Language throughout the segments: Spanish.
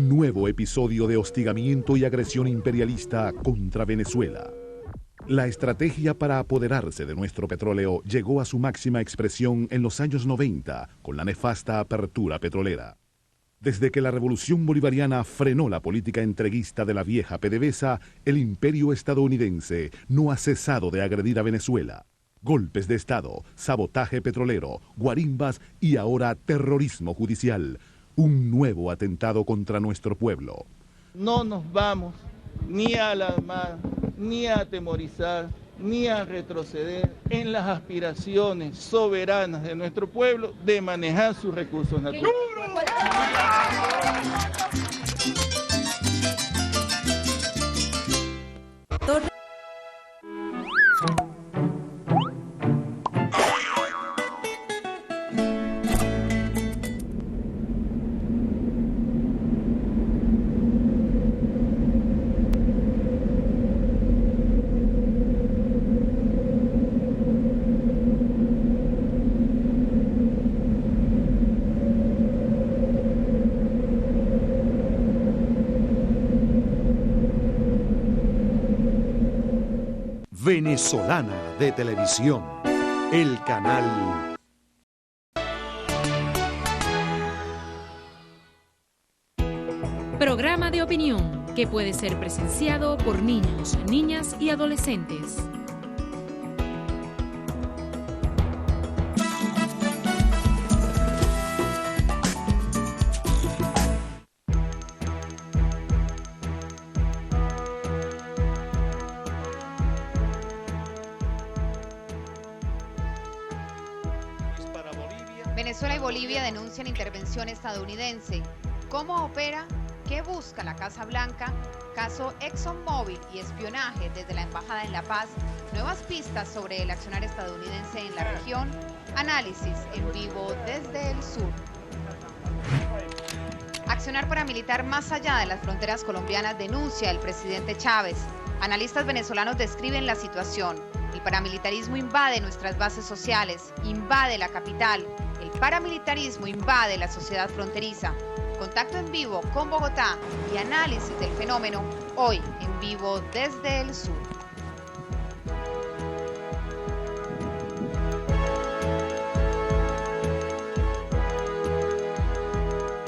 Un nuevo episodio de hostigamiento y agresión imperialista contra Venezuela. La estrategia para apoderarse de nuestro petróleo llegó a su máxima expresión en los años 90 con la nefasta apertura petrolera. Desde que la revolución bolivariana frenó la política entreguista de la vieja PDVSA, el imperio estadounidense no ha cesado de agredir a Venezuela. Golpes de Estado, sabotaje petrolero, guarimbas y ahora terrorismo judicial. Un nuevo atentado contra nuestro pueblo. No nos vamos ni a alarmar, ni a atemorizar, ni a retroceder en las aspiraciones soberanas de nuestro pueblo de manejar sus recursos naturales. Venezolana de Televisión, el canal. Programa de opinión que puede ser presenciado por niños, niñas y adolescentes. Venezuela y Bolivia denuncian intervención estadounidense. ¿Cómo opera? ¿Qué busca la Casa Blanca? Caso ExxonMobil y espionaje desde la Embajada en La Paz. Nuevas pistas sobre el accionar estadounidense en la región. Análisis en vivo desde el sur. Accionar paramilitar más allá de las fronteras colombianas, denuncia el presidente Chávez. Analistas venezolanos describen la situación. El paramilitarismo invade nuestras bases sociales, invade la capital. El paramilitarismo invade la sociedad fronteriza. Contacto en vivo con Bogotá y análisis del fenómeno hoy en vivo desde el sur.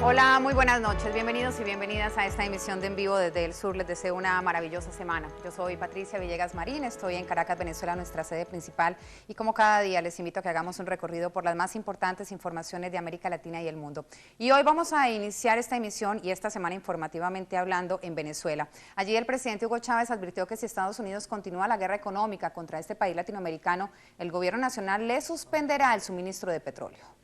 Hola, muy buenas noches, bienvenidos y bienvenidas a esta emisión de En Vivo desde el Sur. Les deseo una maravillosa semana. Yo soy Patricia Villegas Marín, estoy en Caracas, Venezuela, nuestra sede principal, y como cada día les invito a que hagamos un recorrido por las más importantes informaciones de América Latina y el mundo. Y hoy vamos a iniciar esta emisión y esta semana informativamente hablando en Venezuela. Allí el presidente Hugo Chávez advirtió que si Estados Unidos continúa la guerra económica contra este país latinoamericano, el gobierno nacional le suspenderá el suministro de petróleo.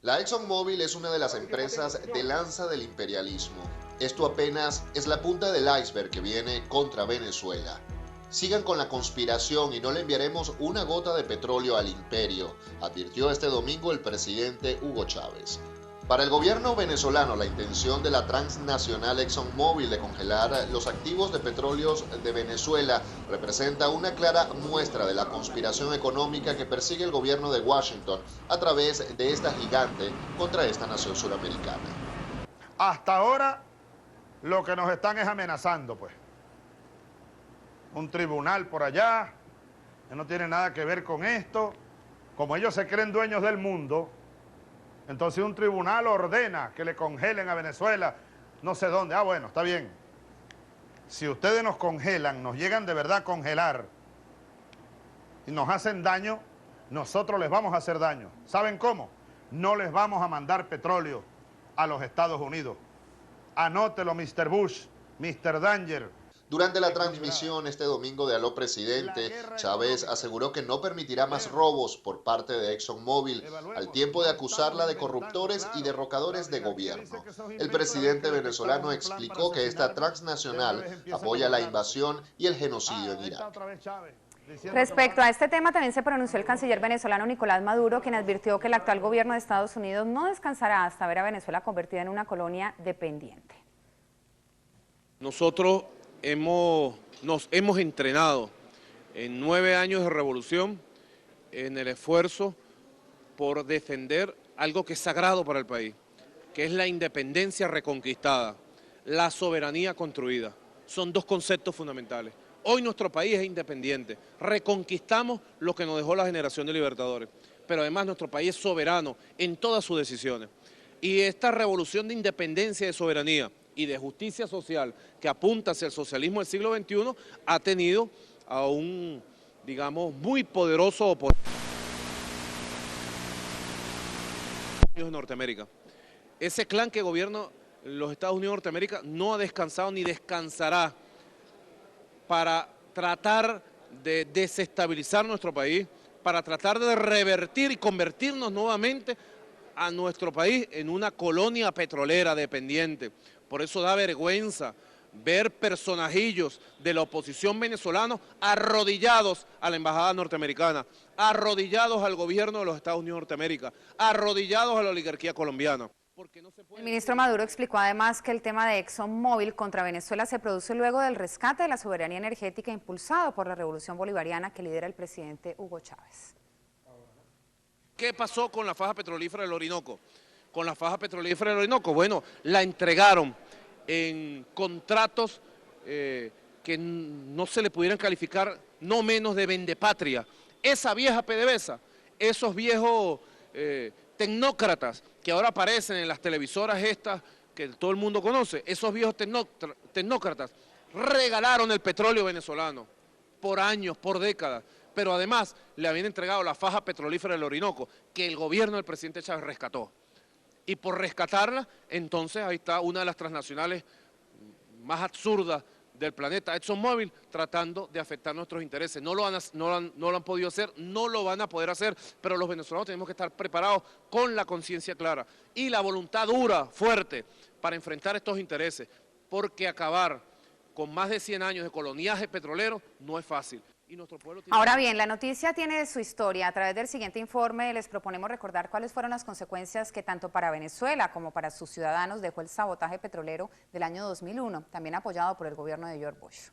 La ExxonMobil es una de las empresas de lanza del imperialismo. Esto apenas es la punta del iceberg que viene contra Venezuela. Sigan con la conspiración y no le enviaremos una gota de petróleo al imperio, advirtió este domingo el presidente Hugo Chávez. Para el gobierno venezolano, la intención de la transnacional ExxonMobil de congelar los activos de petróleos de Venezuela representa una clara muestra de la conspiración económica que persigue el gobierno de Washington a través de esta gigante contra esta nación suramericana. Hasta ahora lo que nos están es amenazando, pues. Un tribunal por allá, que no tiene nada que ver con esto. Como ellos se creen dueños del mundo, entonces un tribunal ordena que le congelen a Venezuela, no sé dónde. Ah, bueno, está bien. Si ustedes nos congelan, nos llegan de verdad a congelar y nos hacen daño, nosotros les vamos a hacer daño. ¿Saben cómo? No les vamos a mandar petróleo a los Estados Unidos. Anótelo, Mr. Bush, Mr. Danger. Durante la transmisión este domingo de Aló Presidente, Chávez aseguró que no permitirá más robos por parte de ExxonMobil, al tiempo de acusarla de corruptores y derrocadores de gobierno. El presidente venezolano explicó que esta transnacional apoya la invasión y el genocidio en Irak. Respecto a este tema también se pronunció el canciller venezolano Nicolás Maduro, quien advirtió que el actual gobierno de Estados Unidos no descansará hasta ver a Venezuela convertida en una colonia dependiente. Nosotros nos hemos entrenado en 9 años de revolución en el esfuerzo por defender algo que es sagrado para el país, que es la independencia reconquistada, la soberanía construida. Son dos conceptos fundamentales. Hoy nuestro país es independiente, reconquistamos lo que nos dejó la generación de libertadores, pero además nuestro país es soberano en todas sus decisiones. Y esta revolución de independencia y de soberanía y de justicia social que apunta hacia el socialismo del siglo XXI ha tenido a un, digamos, muy poderoso oponente en Norteamérica. Ese clan que gobierna los Estados Unidos de Norteamérica no ha descansado ni descansará para tratar de desestabilizar nuestro país, para tratar de revertir y convertirnos nuevamente a nuestro país en una colonia petrolera dependiente. Por eso da vergüenza ver personajillos de la oposición venezolana arrodillados a la embajada norteamericana, arrodillados al gobierno de los Estados Unidos de Norteamérica, arrodillados a la oligarquía colombiana. El ministro Maduro explicó además que el tema de ExxonMobil contra Venezuela se produce luego del rescate de la soberanía energética impulsado por la revolución bolivariana que lidera el presidente Hugo Chávez. ¿Qué pasó con la faja petrolífera del Orinoco? Con la faja petrolífera del Orinoco, bueno, la entregaron en contratos que no se le pudieran calificar no menos de vendepatria. Esa vieja PDVSA, esos viejos tecnócratas que ahora aparecen en las televisoras estas que todo el mundo conoce, esos viejos tecnócratas regalaron el petróleo venezolano por años, por décadas, pero además le habían entregado la faja petrolífera del Orinoco que el gobierno del presidente Chávez rescató. Y por rescatarla, entonces ahí está una de las transnacionales más absurdas del planeta, ExxonMobil, tratando de afectar nuestros intereses. No lo han podido hacer, no lo van a poder hacer, pero los venezolanos tenemos que estar preparados con la conciencia clara y la voluntad dura, fuerte, para enfrentar estos intereses, porque acabar con más de 100 años de coloniaje petrolero no es fácil. Y nuestro pueblo tiene... Ahora bien, la noticia tiene su historia. A través del siguiente informe les proponemos recordar cuáles fueron las consecuencias que tanto para Venezuela como para sus ciudadanos dejó el sabotaje petrolero del año 2001, también apoyado por el gobierno de George Bush.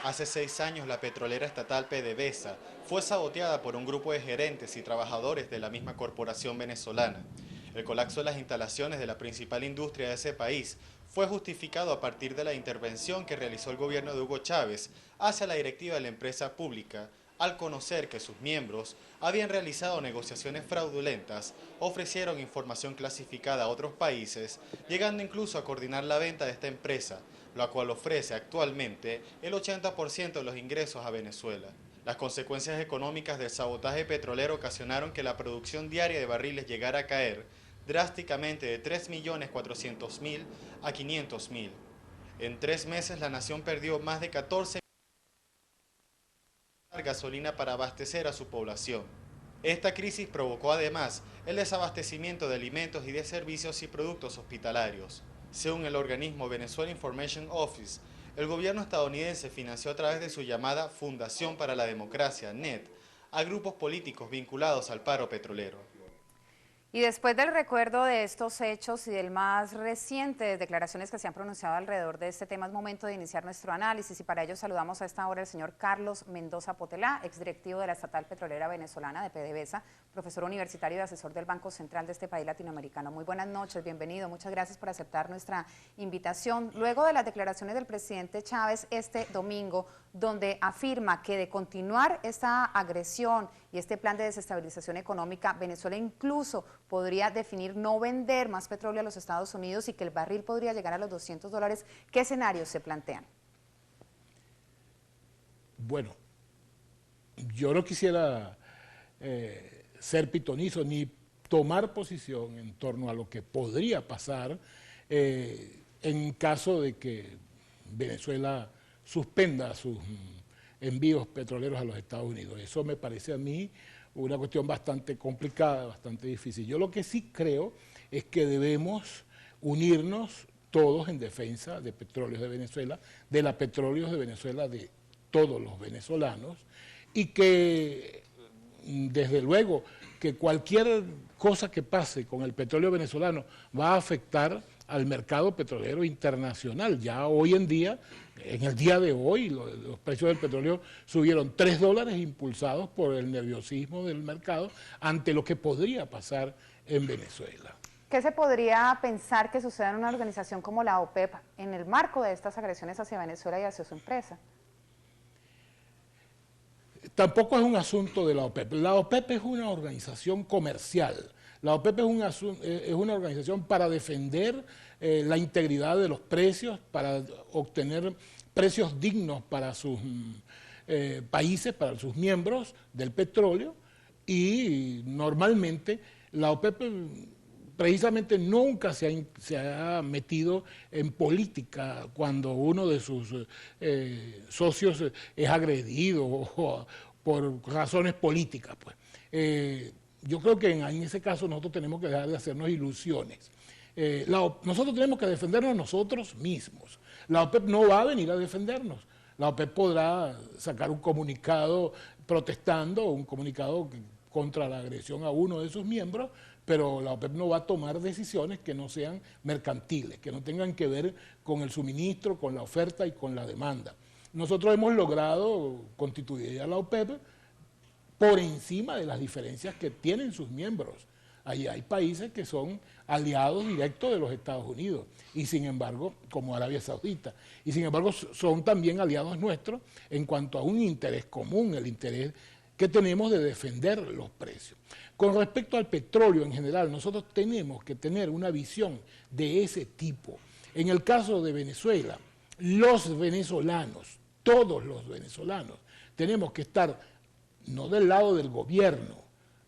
Hace 6 años la petrolera estatal PDVSA fue saboteada por un grupo de gerentes y trabajadores de la misma corporación venezolana. El colapso de las instalaciones de la principal industria de ese país fue justificado a partir de la intervención que realizó el gobierno de Hugo Chávez hacia la directiva de la empresa pública, al conocer que sus miembros habían realizado negociaciones fraudulentas, ofrecieron información clasificada a otros países, llegando incluso a coordinar la venta de esta empresa, la cual ofrece actualmente el 80% de los ingresos a Venezuela. Las consecuencias económicas del sabotaje petrolero ocasionaron que la producción diaria de barriles llegara a caer drásticamente de 3.400.000 a 500.000. En 3 meses la nación perdió más de 14 millones de gasolina para abastecer a su población. Esta crisis provocó además el desabastecimiento de alimentos y de servicios y productos hospitalarios. Según el organismo Venezuela Information Office, el gobierno estadounidense financió a través de su llamada Fundación para la Democracia, NED, a grupos políticos vinculados al paro petrolero. Y después del recuerdo de estos hechos y del más reciente declaraciones que se han pronunciado alrededor de este tema, es momento de iniciar nuestro análisis y para ello saludamos a esta hora al señor Carlos Mendoza Potelá, exdirectivo de la Estatal Petrolera Venezolana de PDVSA, profesor universitario y asesor del Banco Central de este país latinoamericano. Muy buenas noches, bienvenido, muchas gracias por aceptar nuestra invitación. Luego de las declaraciones del presidente Chávez este domingo, donde afirma que de continuar esta agresión y este plan de desestabilización económica, Venezuela incluso podría definir no vender más petróleo a los Estados Unidos y que el barril podría llegar a los $200. ¿Qué escenarios se plantean? Bueno, yo no quisiera ser pitonizo ni tomar posición en torno a lo que podría pasar en caso de que Venezuela suspenda sus envíos petroleros a los Estados Unidos. Eso me parece a mí una cuestión bastante complicada, bastante difícil. Yo lo que sí creo es que debemos unirnos todos en defensa de Petróleos de Venezuela, de la Petróleos de Venezuela, de todos los venezolanos, y que desde luego que cualquier cosa que pase con el petróleo venezolano va a afectar al mercado petrolero internacional. Ya hoy en día, en el día de hoy, los precios del petróleo subieron $3 impulsados por el nerviosismo del mercado ante lo que podría pasar en Venezuela. ¿Qué se podría pensar que suceda en una organización como la OPEP en el marco de estas agresiones hacia Venezuela y hacia su empresa? Tampoco es un asunto de la OPEP. La OPEP es una organización comercial. La OPEP es una organización para defender la integridad de los precios, para obtener precios dignos para sus países, para sus miembros del petróleo, y normalmente la OPEP precisamente nunca se ha metido en política cuando uno de sus socios es agredido por razones políticas, pues. Yo creo que en ese caso nosotros tenemos que dejar de hacernos ilusiones. Nosotros tenemos que defendernos nosotros mismos. La OPEP no va a venir a defendernos. La OPEP podrá sacar un comunicado protestando, un comunicado contra la agresión a uno de sus miembros, pero la OPEP no va a tomar decisiones que no sean mercantiles, que no tengan que ver con el suministro, con la oferta y con la demanda. Nosotros hemos logrado constituir a la OPEP por encima de las diferencias que tienen sus miembros. Ahí hay países que son aliados directos de los Estados Unidos, y sin embargo, como Arabia Saudita, y sin embargo son también aliados nuestros en cuanto a un interés común, el interés que tenemos de defender los precios. Con respecto al petróleo en general, nosotros tenemos que tener una visión de ese tipo. En el caso de Venezuela, los venezolanos, todos los venezolanos, tenemos que estar no del lado del gobierno,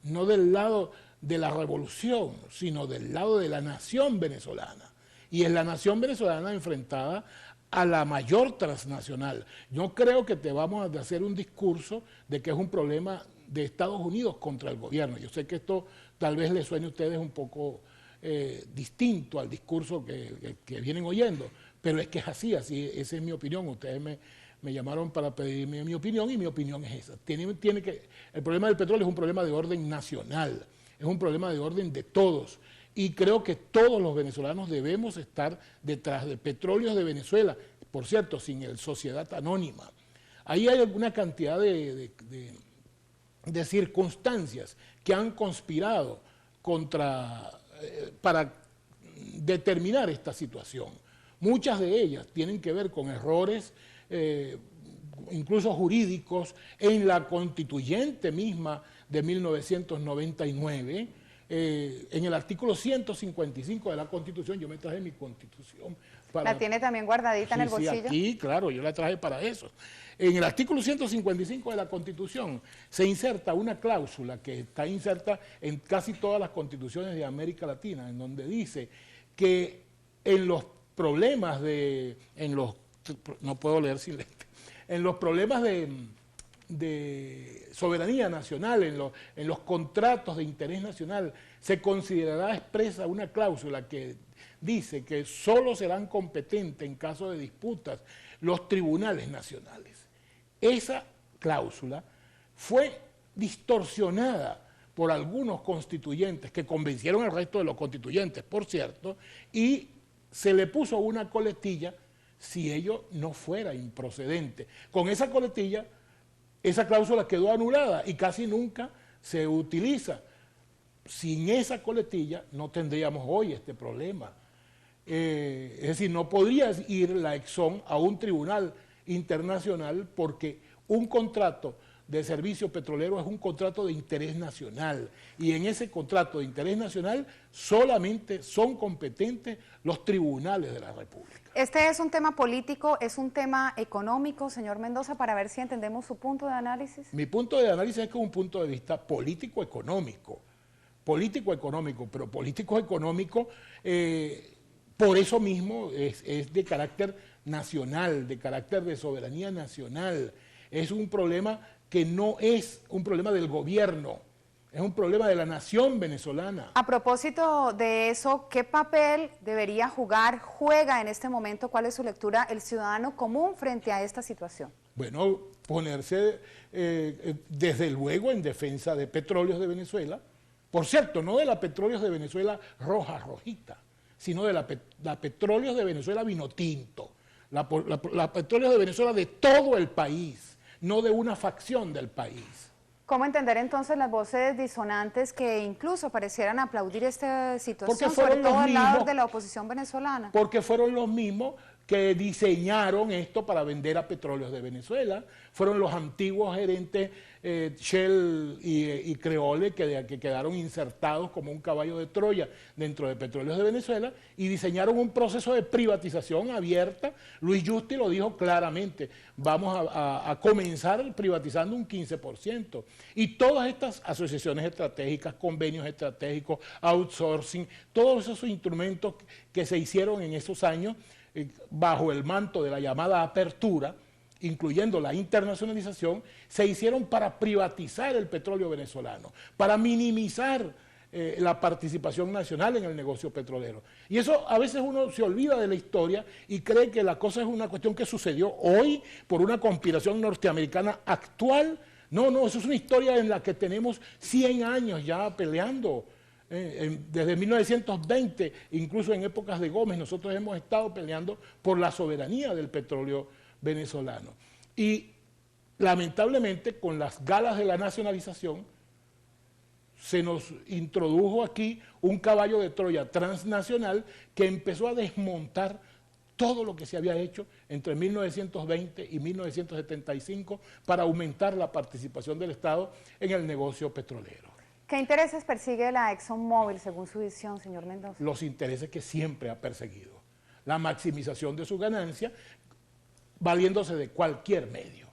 no del lado de la revolución, sino del lado de la nación venezolana. Y es la nación venezolana enfrentada a la mayor transnacional. Yo creo que te vamos a hacer un discurso de que es un problema de Estados Unidos contra el gobierno. Yo sé que esto tal vez les suene a ustedes un poco distinto al discurso que vienen oyendo, pero es que es así, esa es mi opinión. Ustedes me llamaron para pedirme mi opinión y mi opinión es esa. El problema del petróleo es un problema de orden nacional, es un problema de orden de todos. Y creo que todos los venezolanos debemos estar detrás de Petróleos de Venezuela, por cierto, sin el Sociedad Anónima. Ahí hay alguna cantidad de circunstancias que han conspirado para determinar esta situación. Muchas de ellas tienen que ver con errores incluso jurídicos en la constituyente misma de 1999, en el artículo 155 de la Constitución. Yo me traje mi Constitución. ¿La tiene también guardadita en el bolsillo? Sí, aquí, claro, yo la traje para eso. En el artículo 155 de la Constitución se inserta una cláusula que está inserta en casi todas las constituciones de América Latina, en donde dice que en los problemas no puedo leer sin lente, en los problemas de soberanía nacional, en los contratos de interés nacional, se considerará expresa una cláusula que dice que solo serán competentes en caso de disputas los tribunales nacionales. Esa cláusula fue distorsionada por algunos constituyentes que convencieron al resto de los constituyentes, por cierto, y se le puso una coletilla si ello no fuera improcedente. Con esa coletilla, esa cláusula quedó anulada y casi nunca se utiliza. Sin esa coletilla no tendríamos hoy este problema. Es decir, no podría ir la Exxon a un tribunal internacional porque un contrato de servicio petrolero es un contrato de interés nacional, y en ese contrato de interés nacional solamente son competentes los tribunales de la República. Este es un tema político, es un tema económico, señor Mendoza, para ver si entendemos su punto de análisis. Mi punto de análisis es que es un punto de vista político-económico, pero político-económico por eso mismo es de carácter nacional, de carácter de soberanía nacional. Es un problema que no es un problema del gobierno, es un problema de la nación venezolana. A propósito de eso, ¿qué papel juega en este momento, cuál es su lectura, el ciudadano común frente a esta situación? Bueno, ponerse desde luego en defensa de Petróleos de Venezuela, por cierto, no de la Petróleos de Venezuela rojita, sino de la Petróleos de Venezuela Vinotinto, la Petróleos de Venezuela de todo el país, no de una facción del país. ¿Cómo entender entonces las voces disonantes que incluso parecieran aplaudir esta situación, sobre todo al lado de la oposición venezolana? Porque fueron los mismos que diseñaron esto para vender a Petróleos de Venezuela, fueron los antiguos gerentes Shell y Creole que quedaron insertados como un caballo de Troya dentro de Petróleos de Venezuela y diseñaron un proceso de privatización abierta. Luis Justi lo dijo claramente, vamos a comenzar privatizando un 15%. Y todas estas asociaciones estratégicas, convenios estratégicos, outsourcing, todos esos instrumentos que se hicieron en esos años bajo el manto de la llamada apertura, incluyendo la internacionalización, se hicieron para privatizar el petróleo venezolano, para minimizar la participación nacional en el negocio petrolero. Y eso a veces uno se olvida de la historia y cree que la cosa es una cuestión que sucedió hoy por una conspiración norteamericana actual. No, eso es una historia en la que tenemos 100 años ya peleando. Desde 1920, incluso en épocas de Gómez, nosotros hemos estado peleando por la soberanía del petróleo venezolano. Y lamentablemente, con las galas de la nacionalización, se nos introdujo aquí un caballo de Troya transnacional que empezó a desmontar todo lo que se había hecho entre 1920 y 1975 para aumentar la participación del Estado en el negocio petrolero. ¿Qué intereses persigue la ExxonMobil según su visión, señor Mendoza? Los intereses que siempre ha perseguido. La maximización de su ganancia, valiéndose de cualquier medio.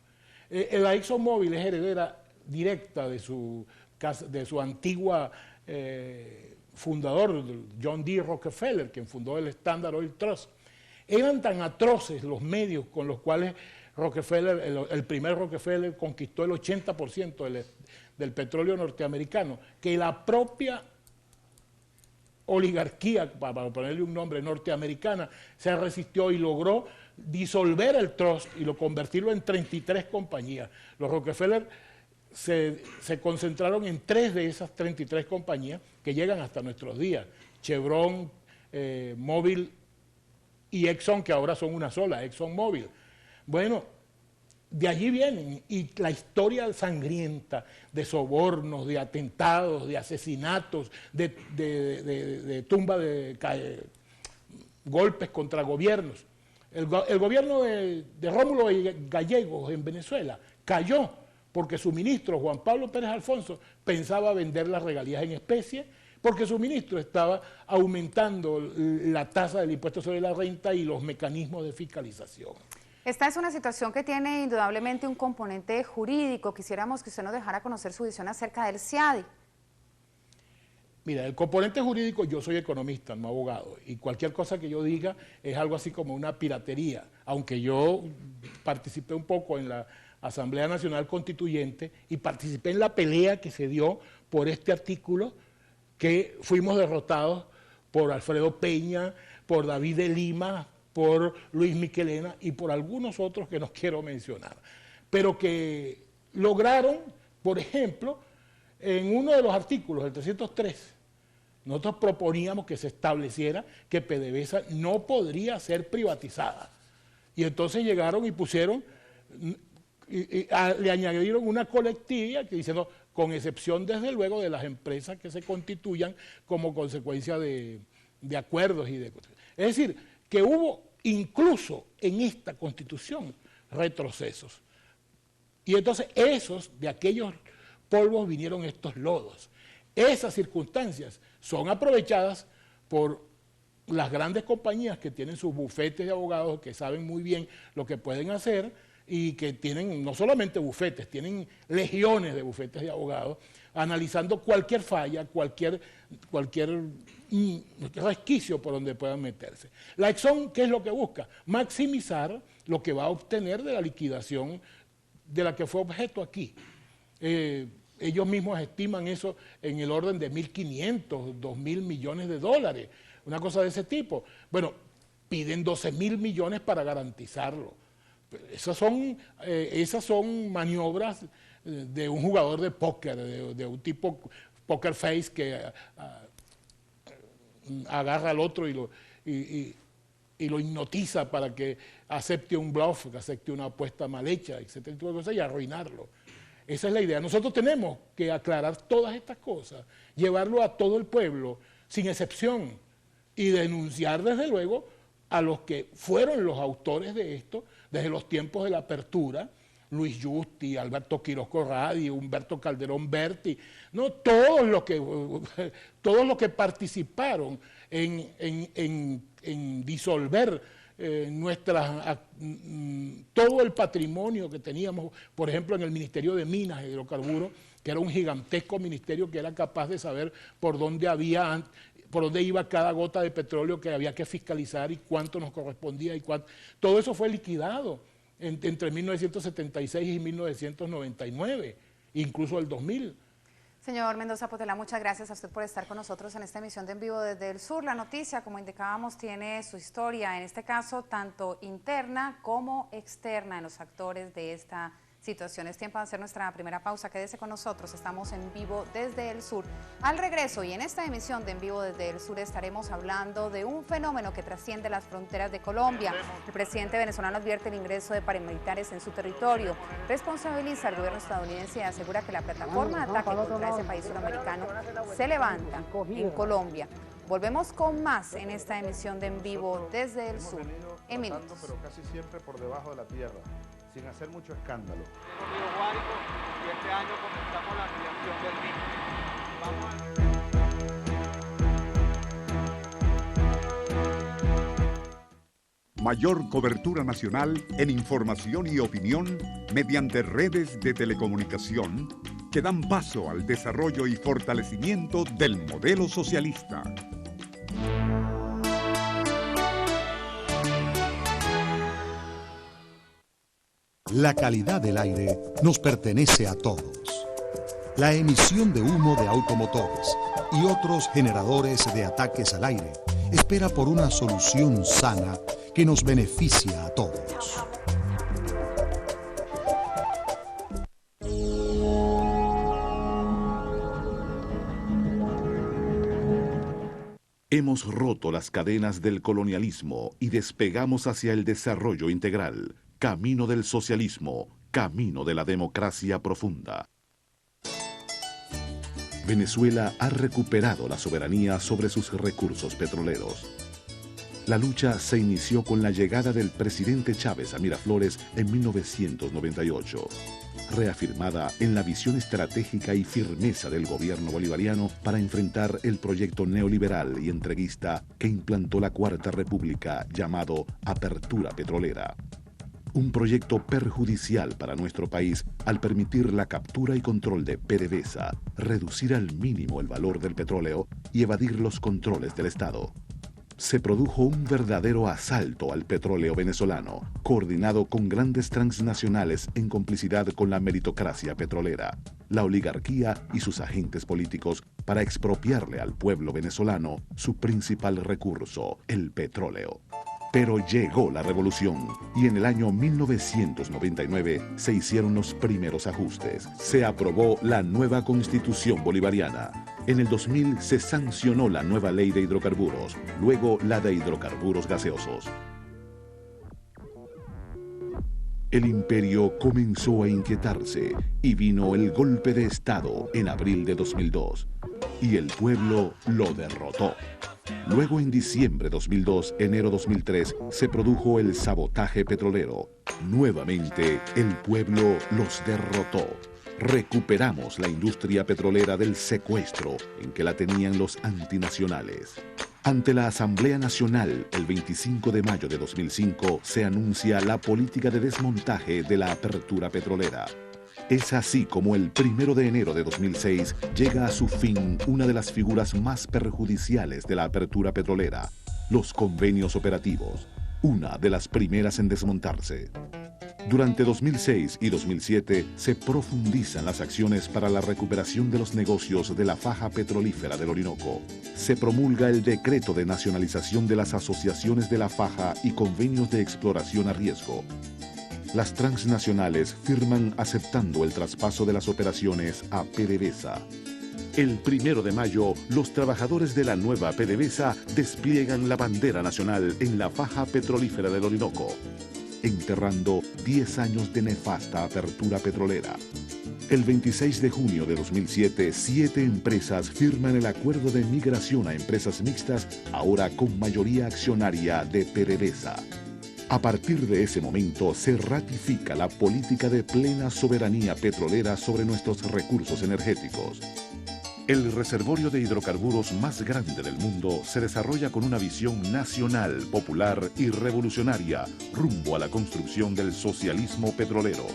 La ExxonMobil es heredera directa de su antigua fundador, John D. Rockefeller, quien fundó el Standard Oil Trust. Eran tan atroces los medios con los cuales Rockefeller, el primer Rockefeller, conquistó el 80% del petróleo norteamericano, que la propia oligarquía, para ponerle un nombre, norteamericana, se resistió y logró disolver el trust y convertirlo en 33 compañías. Los Rockefeller se concentraron en 3 de esas 33 compañías que llegan hasta nuestros días, Chevron, Mobil y Exxon, que ahora son una sola, ExxonMobil. Bueno, de allí vienen, y la historia sangrienta de sobornos, de atentados, de asesinatos, de tumba de golpes contra gobiernos. El gobierno de Rómulo Gallegos en Venezuela cayó porque su ministro, Juan Pablo Pérez Alfonso, pensaba vender las regalías en especie, porque su ministro estaba aumentando la tasa del impuesto sobre la renta y los mecanismos de fiscalización. Esta es una situación que tiene indudablemente un componente jurídico. Quisiéramos que usted nos dejara conocer su visión acerca del CIADI. Mira, el componente jurídico, yo soy economista, no abogado, y cualquier cosa que yo diga es algo así como una piratería, aunque yo participé un poco en la Asamblea Nacional Constituyente y participé en la pelea que se dio por este artículo, que fuimos derrotados por Alfredo Peña, por David de Lima, por Luis Miquelena y por algunos otros que no quiero mencionar, pero que lograron, por ejemplo, en uno de los artículos, el 303, nosotros proponíamos que se estableciera que PDVSA no podría ser privatizada. Y entonces llegaron y pusieron, le añadieron una colectiva que diciendo, con excepción desde luego de las empresas que se constituyan como consecuencia de acuerdos y de... Es decir, que hubo incluso en esta Constitución retrocesos. Y entonces de aquellos polvos vinieron estos lodos. Esas circunstancias son aprovechadas por las grandes compañías que tienen sus bufetes de abogados, que saben muy bien lo que pueden hacer y que tienen no solamente bufetes, tienen legiones de bufetes de abogados, analizando cualquier falla, cualquier resquicio por donde puedan meterse. La Exxon, ¿qué es lo que busca? Maximizar lo que va a obtener de la liquidación de la que fue objeto aquí. Ellos mismos estiman eso en el orden de 1.500, 2.000 millones de dólares, una cosa de ese tipo. Bueno, piden 12.000 millones para garantizarlo. Esas son maniobras de un jugador de póker, de un tipo poker face que agarra al otro y lo hipnotiza para que acepte un bluff, que acepte una apuesta mal hecha, etcétera, y arruinarlo. Esa es la idea. Nosotros tenemos que aclarar todas estas cosas, llevarlo a todo el pueblo, sin excepción, y denunciar desde luego a los que fueron los autores de esto desde los tiempos de la apertura, Luis Justi, Alberto Quiroz Corradi, Humberto Calderón Berti, ¿no? Todos los que participaron en disolver todo el patrimonio que teníamos, por ejemplo, en el Ministerio de Minas y Hidrocarburos, que era un gigantesco ministerio que era capaz de saber por dónde iba cada gota de petróleo que había que fiscalizar y cuánto nos correspondía y cuánto. Todo eso fue liquidado entre 1976 y 1999, incluso el 2000. Señor Mendoza Potela, muchas gracias a usted por estar con nosotros en esta emisión de En Vivo desde el Sur. La noticia, como indicábamos, tiene su historia, en este caso, tanto interna como externa en los actores de esta situación. Es tiempo de hacer nuestra primera pausa. Quédese con nosotros, estamos en Vivo desde el Sur. Al regreso y en esta emisión de En Vivo desde el Sur estaremos hablando de un fenómeno que trasciende las fronteras de Colombia. El presidente venezolano advierte el ingreso de paramilitares en su territorio, responsabiliza al gobierno estadounidense y asegura que la plataforma de ataque contra ese país suramericano se levanta en Colombia. Volvemos con más en esta emisión de En Vivo desde el Sur en minutos. Pero casi siempre por debajo de la tierra, sin hacer mucho escándalo. Río Guárico, y este año comenzamos la ampliación del mismo. Mayor cobertura nacional en información y opinión mediante redes de telecomunicación que dan paso al desarrollo y fortalecimiento del modelo socialista. La calidad del aire nos pertenece a todos. La emisión de humo de automotores y otros generadores de ataques al aire espera por una solución sana que nos beneficia a todos. Hemos roto las cadenas del colonialismo y despegamos hacia el desarrollo integral. Camino del socialismo, camino de la democracia profunda. Venezuela ha recuperado la soberanía sobre sus recursos petroleros. La lucha se inició con la llegada del presidente Chávez a Miraflores en 1998, reafirmada en la visión estratégica y firmeza del gobierno bolivariano para enfrentar el proyecto neoliberal y entreguista que implantó la Cuarta República llamado Apertura Petrolera. Un proyecto perjudicial para nuestro país al permitir la captura y control de PDVSA, reducir al mínimo el valor del petróleo y evadir los controles del Estado. Se produjo un verdadero asalto al petróleo venezolano, coordinado con grandes transnacionales en complicidad con la meritocracia petrolera, la oligarquía y sus agentes políticos para expropiarle al pueblo venezolano su principal recurso, el petróleo. Pero llegó la revolución y en el año 1999 se hicieron los primeros ajustes. Se aprobó la nueva Constitución bolivariana. En el 2000 se sancionó la nueva ley de hidrocarburos, luego la de hidrocarburos gaseosos. El imperio comenzó a inquietarse y vino el golpe de Estado en abril de 2002 y el pueblo lo derrotó. Luego, en diciembre de 2002, enero 2003, se produjo el sabotaje petrolero. Nuevamente, el pueblo los derrotó. Recuperamos la industria petrolera del secuestro en que la tenían los antinacionales. Ante la Asamblea Nacional, el 25 de mayo de 2005, se anuncia la política de desmontaje de la apertura petrolera. Es así como el 1 de enero de 2006 llega a su fin una de las figuras más perjudiciales de la apertura petrolera, los convenios operativos, una de las primeras en desmontarse. Durante 2006 y 2007 se profundizan las acciones para la recuperación de los negocios de la faja petrolífera del Orinoco. Se promulga el decreto de nacionalización de las asociaciones de la faja y convenios de exploración a riesgo. Las transnacionales firman aceptando el traspaso de las operaciones a PDVSA. El 1 de mayo, los trabajadores de la nueva PDVSA despliegan la bandera nacional en la faja petrolífera del Orinoco, enterrando 10 años de nefasta apertura petrolera. El 26 de junio de 2007, 7 empresas firman el acuerdo de migración a empresas mixtas, ahora con mayoría accionaria de PDVSA. A partir de ese momento se ratifica la política de plena soberanía petrolera sobre nuestros recursos energéticos. El reservorio de hidrocarburos más grande del mundo se desarrolla con una visión nacional, popular y revolucionaria rumbo a la construcción del socialismo petrolero.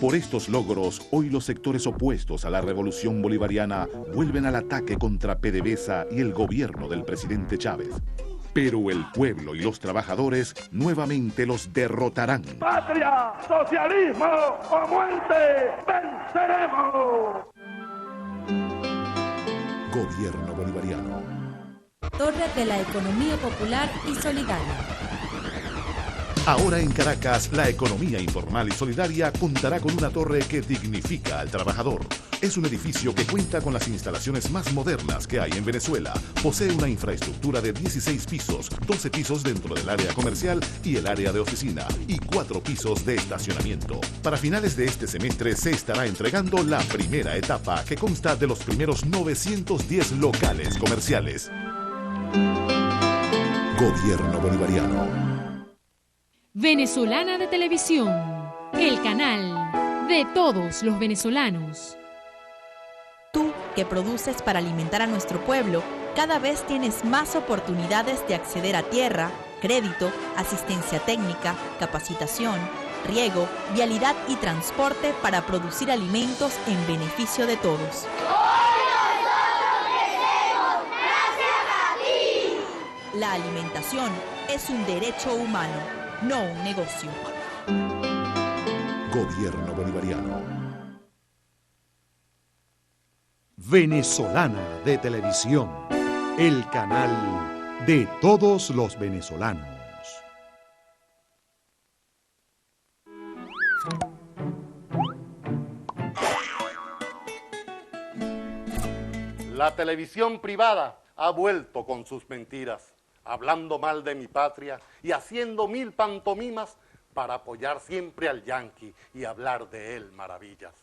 Por estos logros, hoy los sectores opuestos a la revolución bolivariana vuelven al ataque contra PDVSA y el gobierno del presidente Chávez. Pero el pueblo y los trabajadores nuevamente los derrotarán. ¡Patria, socialismo o muerte! ¡Venceremos! Gobierno bolivariano. Torre de la economía popular y solidaria. Ahora en Caracas, la economía informal y solidaria contará con una torre que dignifica al trabajador. Es un edificio que cuenta con las instalaciones más modernas que hay en Venezuela. Posee una infraestructura de 16 pisos, 12 pisos dentro del área comercial y el área de oficina, y 4 pisos de estacionamiento. Para finales de este semestre se estará entregando la primera etapa, que consta de los primeros 910 locales comerciales. Gobierno bolivariano. Venezolana de Televisión, el canal de todos los venezolanos. Tú, que produces para alimentar a nuestro pueblo, cada vez tienes más oportunidades de acceder a tierra, crédito, asistencia técnica, capacitación, riego, vialidad y transporte para producir alimentos en beneficio de todos. La alimentación es un derecho humano, no un negocio. Gobierno bolivariano. Venezolana de Televisión, el canal de todos los venezolanos. La televisión privada ha vuelto con sus mentiras, hablando mal de mi patria y haciendo 1000 pantomimas para apoyar siempre al yanqui y hablar de él maravillas.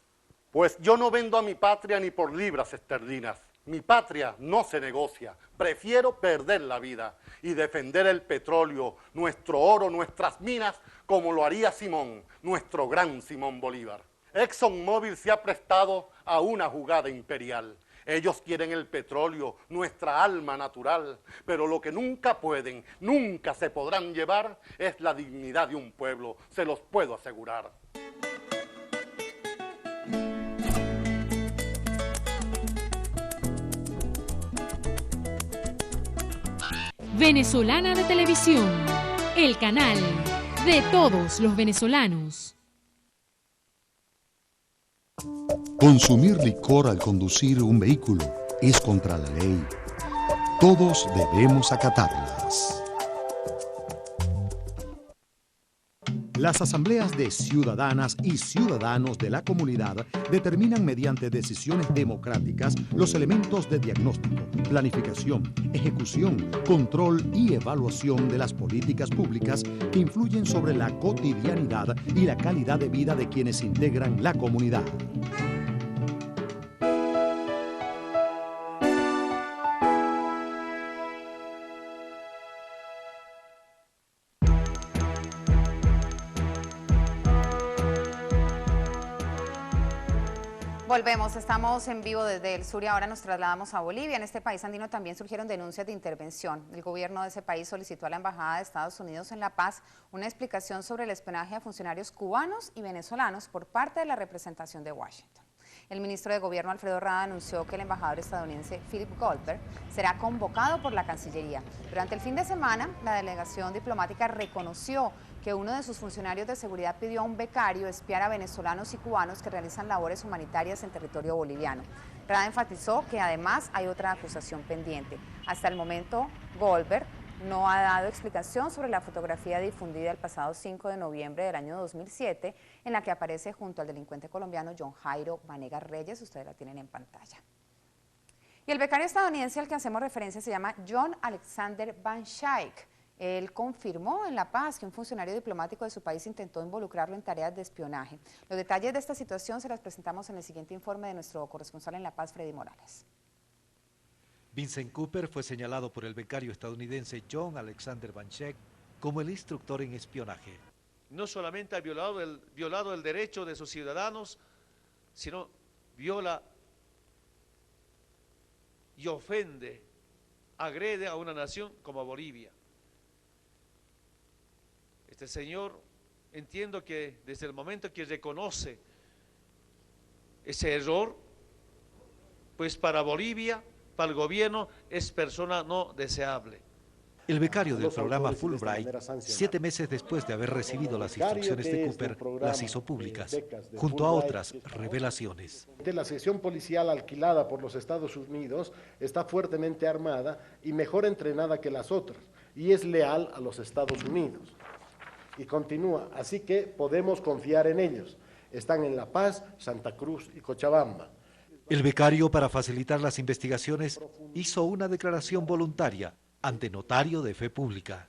Pues yo no vendo a mi patria ni por libras esterlinas. Mi patria no se negocia, prefiero perder la vida y defender el petróleo, nuestro oro, nuestras minas, como lo haría Simón, nuestro gran Simón Bolívar. ExxonMobil se ha prestado a una jugada imperial. Ellos quieren el petróleo, nuestra alma natural, pero lo que nunca pueden, nunca se podrán llevar es la dignidad de un pueblo, se los puedo asegurar. Venezolana de Televisión, el canal de todos los venezolanos. Consumir licor al conducir un vehículo es contra la ley. Todos debemos acatarlas. Las asambleas de ciudadanas y ciudadanos de la comunidad determinan mediante decisiones democráticas los elementos de diagnóstico, planificación, ejecución, control y evaluación de las políticas públicas que influyen sobre la cotidianidad y la calidad de vida de quienes integran la comunidad. Volvemos, estamos en vivo desde el sur y ahora nos trasladamos a Bolivia. En este país andino también surgieron denuncias de intervención. El gobierno de ese país solicitó a la Embajada de Estados Unidos en La Paz una explicación sobre el espionaje a funcionarios cubanos y venezolanos por parte de la representación de Washington. El ministro de Gobierno Alfredo Rada anunció que el embajador estadounidense Philip Goldberg será convocado por la Cancillería. Durante el fin de semana, la delegación diplomática reconoció que uno de sus funcionarios de seguridad pidió a un becario espiar a venezolanos y cubanos que realizan labores humanitarias en territorio boliviano. Rada enfatizó que además hay otra acusación pendiente. Hasta el momento, Goldberg no ha dado explicación sobre la fotografía difundida el pasado 5 de noviembre del año 2007, en la que aparece junto al delincuente colombiano John Jairo Vanegas Reyes. Ustedes la tienen en pantalla. Y el becario estadounidense al que hacemos referencia se llama John Alexander Van Schaik. Él confirmó en La Paz que un funcionario diplomático de su país intentó involucrarlo en tareas de espionaje. Los detalles de esta situación se los presentamos en el siguiente informe de nuestro corresponsal en La Paz, Freddy Morales. Vincent Cooper fue señalado por el becario estadounidense John Alexander Van Schaik como el instructor en espionaje. No solamente ha violado el derecho de sus ciudadanos, sino viola y ofende, agrede a una nación como Bolivia. Este señor, entiendo que desde el momento que reconoce ese error, pues para Bolivia, para el gobierno, es persona no deseable. El becario del programa Fulbright, 7 meses después de haber recibido las instrucciones de Cooper, las hizo públicas, junto a otras revelaciones. La sección policial alquilada por los Estados Unidos está fuertemente armada y mejor entrenada que las otras, y es leal a los Estados Unidos. Y continúa, así que podemos confiar en ellos. Están en La Paz, Santa Cruz y Cochabamba. El becario, para facilitar las investigaciones, hizo una declaración voluntaria ante notario de fe pública.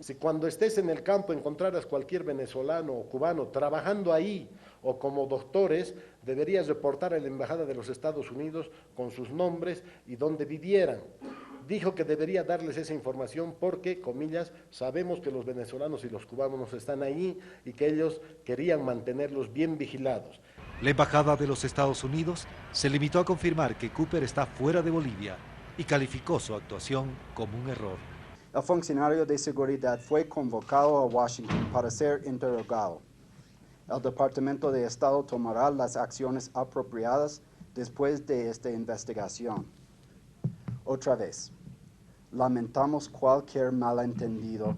Si cuando estés en el campo encontraras cualquier venezolano o cubano trabajando ahí o como doctores, deberías reportar a la Embajada de los Estados Unidos con sus nombres y dónde vivieran. Dijo que debería darles esa información porque, comillas, sabemos que los venezolanos y los cubanos están ahí y que ellos querían mantenerlos bien vigilados. La Embajada de los Estados Unidos se limitó a confirmar que Cooper está fuera de Bolivia y calificó su actuación como un error. El funcionario de seguridad fue convocado a Washington para ser interrogado. El Departamento de Estado tomará las acciones apropiadas después de esta investigación. Otra vez, lamentamos cualquier malentendido.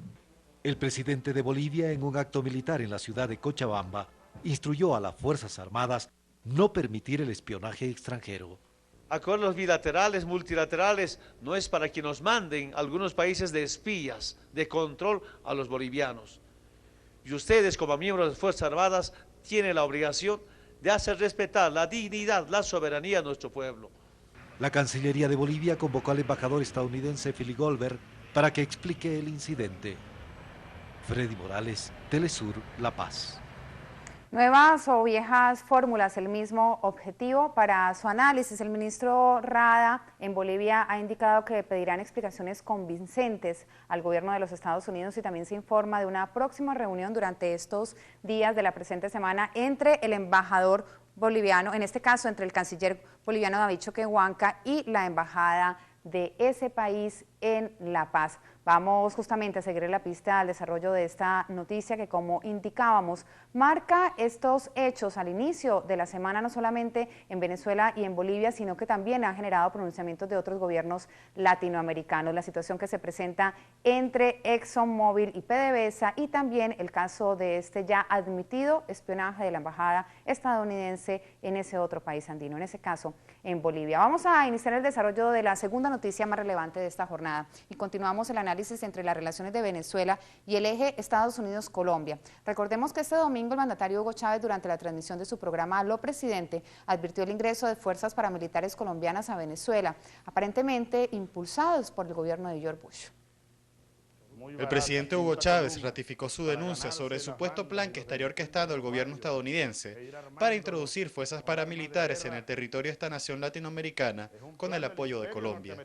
El presidente de Bolivia, en un acto militar en la ciudad de Cochabamba, instruyó a las Fuerzas Armadas no permitir el espionaje extranjero. Acuerdos bilaterales, multilaterales, no es para que nos manden algunos países de espías, de control a los bolivianos. Y ustedes, como miembros de las Fuerzas Armadas, tienen la obligación de hacer respetar la dignidad, la soberanía de nuestro pueblo. La Cancillería de Bolivia convocó al embajador estadounidense Philip Goldberg para que explique el incidente. Freddy Morales, Telesur, La Paz. Nuevas o viejas fórmulas, el mismo objetivo para su análisis. El ministro Rada en Bolivia ha indicado que pedirán explicaciones convincentes al gobierno de los Estados Unidos y también se informa de una próxima reunión durante estos días de la presente semana entre el embajador boliviano, en este caso entre el canciller boliviano David Choquehuanca y la embajada de ese país en La Paz. Vamos justamente a seguir la pista al desarrollo de esta noticia que, como indicábamos, marca estos hechos al inicio de la semana, no solamente en Venezuela y en Bolivia, sino que también ha generado pronunciamientos de otros gobiernos latinoamericanos. La situación que se presenta entre ExxonMobil y PDVSA y también el caso de este ya admitido espionaje de la embajada estadounidense en ese otro país andino, en ese caso en Bolivia. Vamos a iniciar el desarrollo de la segunda noticia más relevante de esta jornada y continuamos el análisis entre las relaciones de Venezuela y el eje Estados Unidos-Colombia. Recordemos que este domingo el mandatario Hugo Chávez, durante la transmisión de su programa Aló Presidente, advirtió el ingreso de fuerzas paramilitares colombianas a Venezuela, aparentemente impulsados por el gobierno de George Bush. El presidente Hugo Chávez ratificó su denuncia sobre el supuesto plan que estaría orquestando el gobierno estadounidense para introducir fuerzas paramilitares en el territorio de esta nación latinoamericana con el apoyo de Colombia.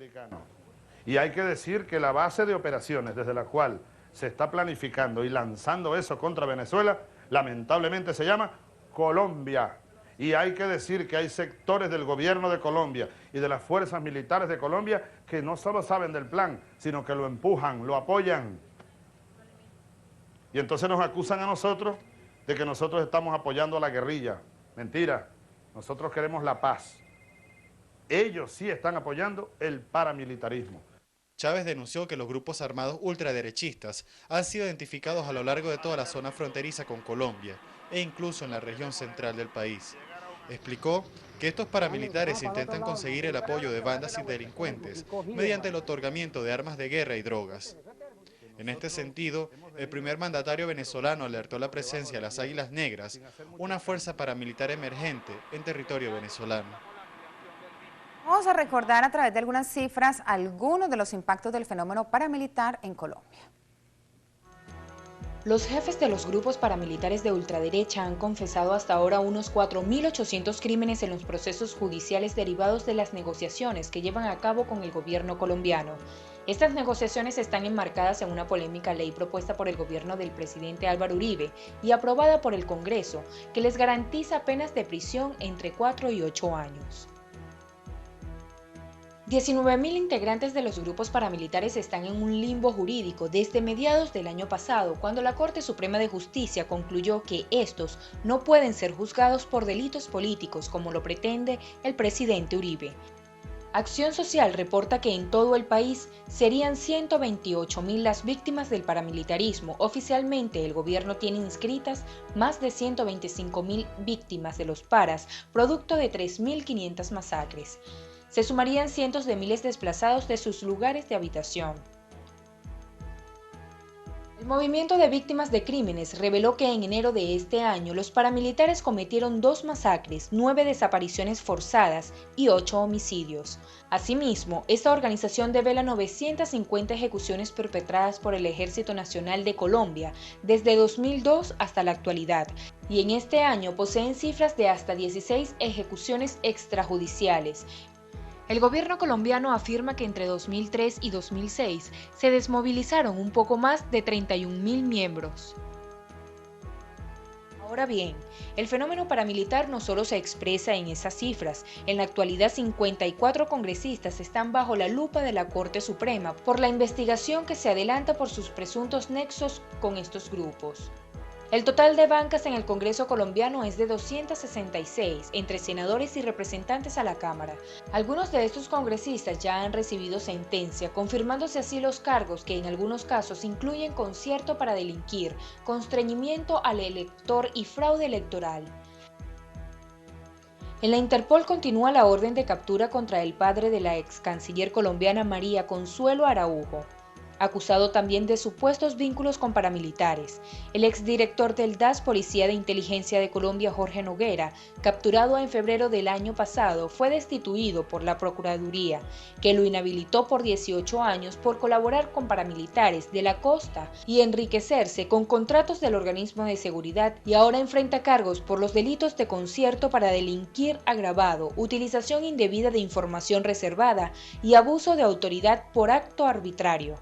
Y hay que decir que la base de operaciones desde la cual se está planificando y lanzando eso contra Venezuela, lamentablemente se llama Colombia. Y hay que decir que hay sectores del gobierno de Colombia y de las fuerzas militares de Colombia que no solo saben del plan, sino que lo empujan, lo apoyan. Y entonces nos acusan a nosotros de que nosotros estamos apoyando a la guerrilla. Mentira, nosotros queremos la paz. Ellos sí están apoyando el paramilitarismo. Chávez denunció que los grupos armados ultraderechistas han sido identificados a lo largo de toda la zona fronteriza con Colombia e incluso en la región central del país. Explicó que estos paramilitares intentan conseguir el apoyo de bandas y delincuentes mediante el otorgamiento de armas de guerra y drogas. En este sentido, el primer mandatario venezolano alertó la presencia de las Águilas Negras, una fuerza paramilitar emergente en territorio venezolano. Vamos a recordar a través de algunas cifras algunos de los impactos del fenómeno paramilitar en Colombia. Los jefes de los grupos paramilitares de ultraderecha han confesado hasta ahora unos 4.800 crímenes en los procesos judiciales derivados de las negociaciones que llevan a cabo con el gobierno colombiano. Estas negociaciones están enmarcadas en una polémica ley propuesta por el gobierno del presidente Álvaro Uribe y aprobada por el Congreso, que les garantiza penas de prisión entre 4 y 8 años. 19.000 integrantes de los grupos paramilitares están en un limbo jurídico desde mediados del año pasado, cuando la Corte Suprema de Justicia concluyó que estos no pueden ser juzgados por delitos políticos como lo pretende el presidente Uribe. Acción Social reporta que en todo el país serían 128.000 las víctimas del paramilitarismo. Oficialmente el gobierno tiene inscritas más de 125.000 víctimas de los paras, producto de 3.500 masacres. Se sumarían cientos de miles desplazados de sus lugares de habitación. El movimiento de víctimas de crímenes reveló que en enero de este año los paramilitares cometieron 2 masacres, 9 desapariciones forzadas y 8 homicidios. Asimismo, esta organización devela 950 ejecuciones perpetradas por el Ejército Nacional de Colombia desde 2002 hasta la actualidad, y en este año poseen cifras de hasta 16 ejecuciones extrajudiciales. El gobierno colombiano afirma que entre 2003 y 2006 se desmovilizaron un poco más de 31.000 miembros. Ahora bien, el fenómeno paramilitar no solo se expresa en esas cifras. En la actualidad, 54 congresistas están bajo la lupa de la Corte Suprema por la investigación que se adelanta por sus presuntos nexos con estos grupos. El total de bancas en el Congreso colombiano es de 266, entre senadores y representantes a la Cámara. Algunos de estos congresistas ya han recibido sentencia, confirmándose así los cargos que en algunos casos incluyen concierto para delinquir, constreñimiento al elector y fraude electoral. En la Interpol continúa la orden de captura contra el padre de la ex canciller colombiana María Consuelo Araujo, acusado también de supuestos vínculos con paramilitares. El exdirector del DAS, Policía de Inteligencia de Colombia, Jorge Noguera, capturado en febrero del año pasado, fue destituido por la Procuraduría, que lo inhabilitó por 18 años por colaborar con paramilitares de la costa y enriquecerse con contratos del organismo de seguridad, y ahora enfrenta cargos por los delitos de concierto para delinquir agravado, utilización indebida de información reservada y abuso de autoridad por acto arbitrario.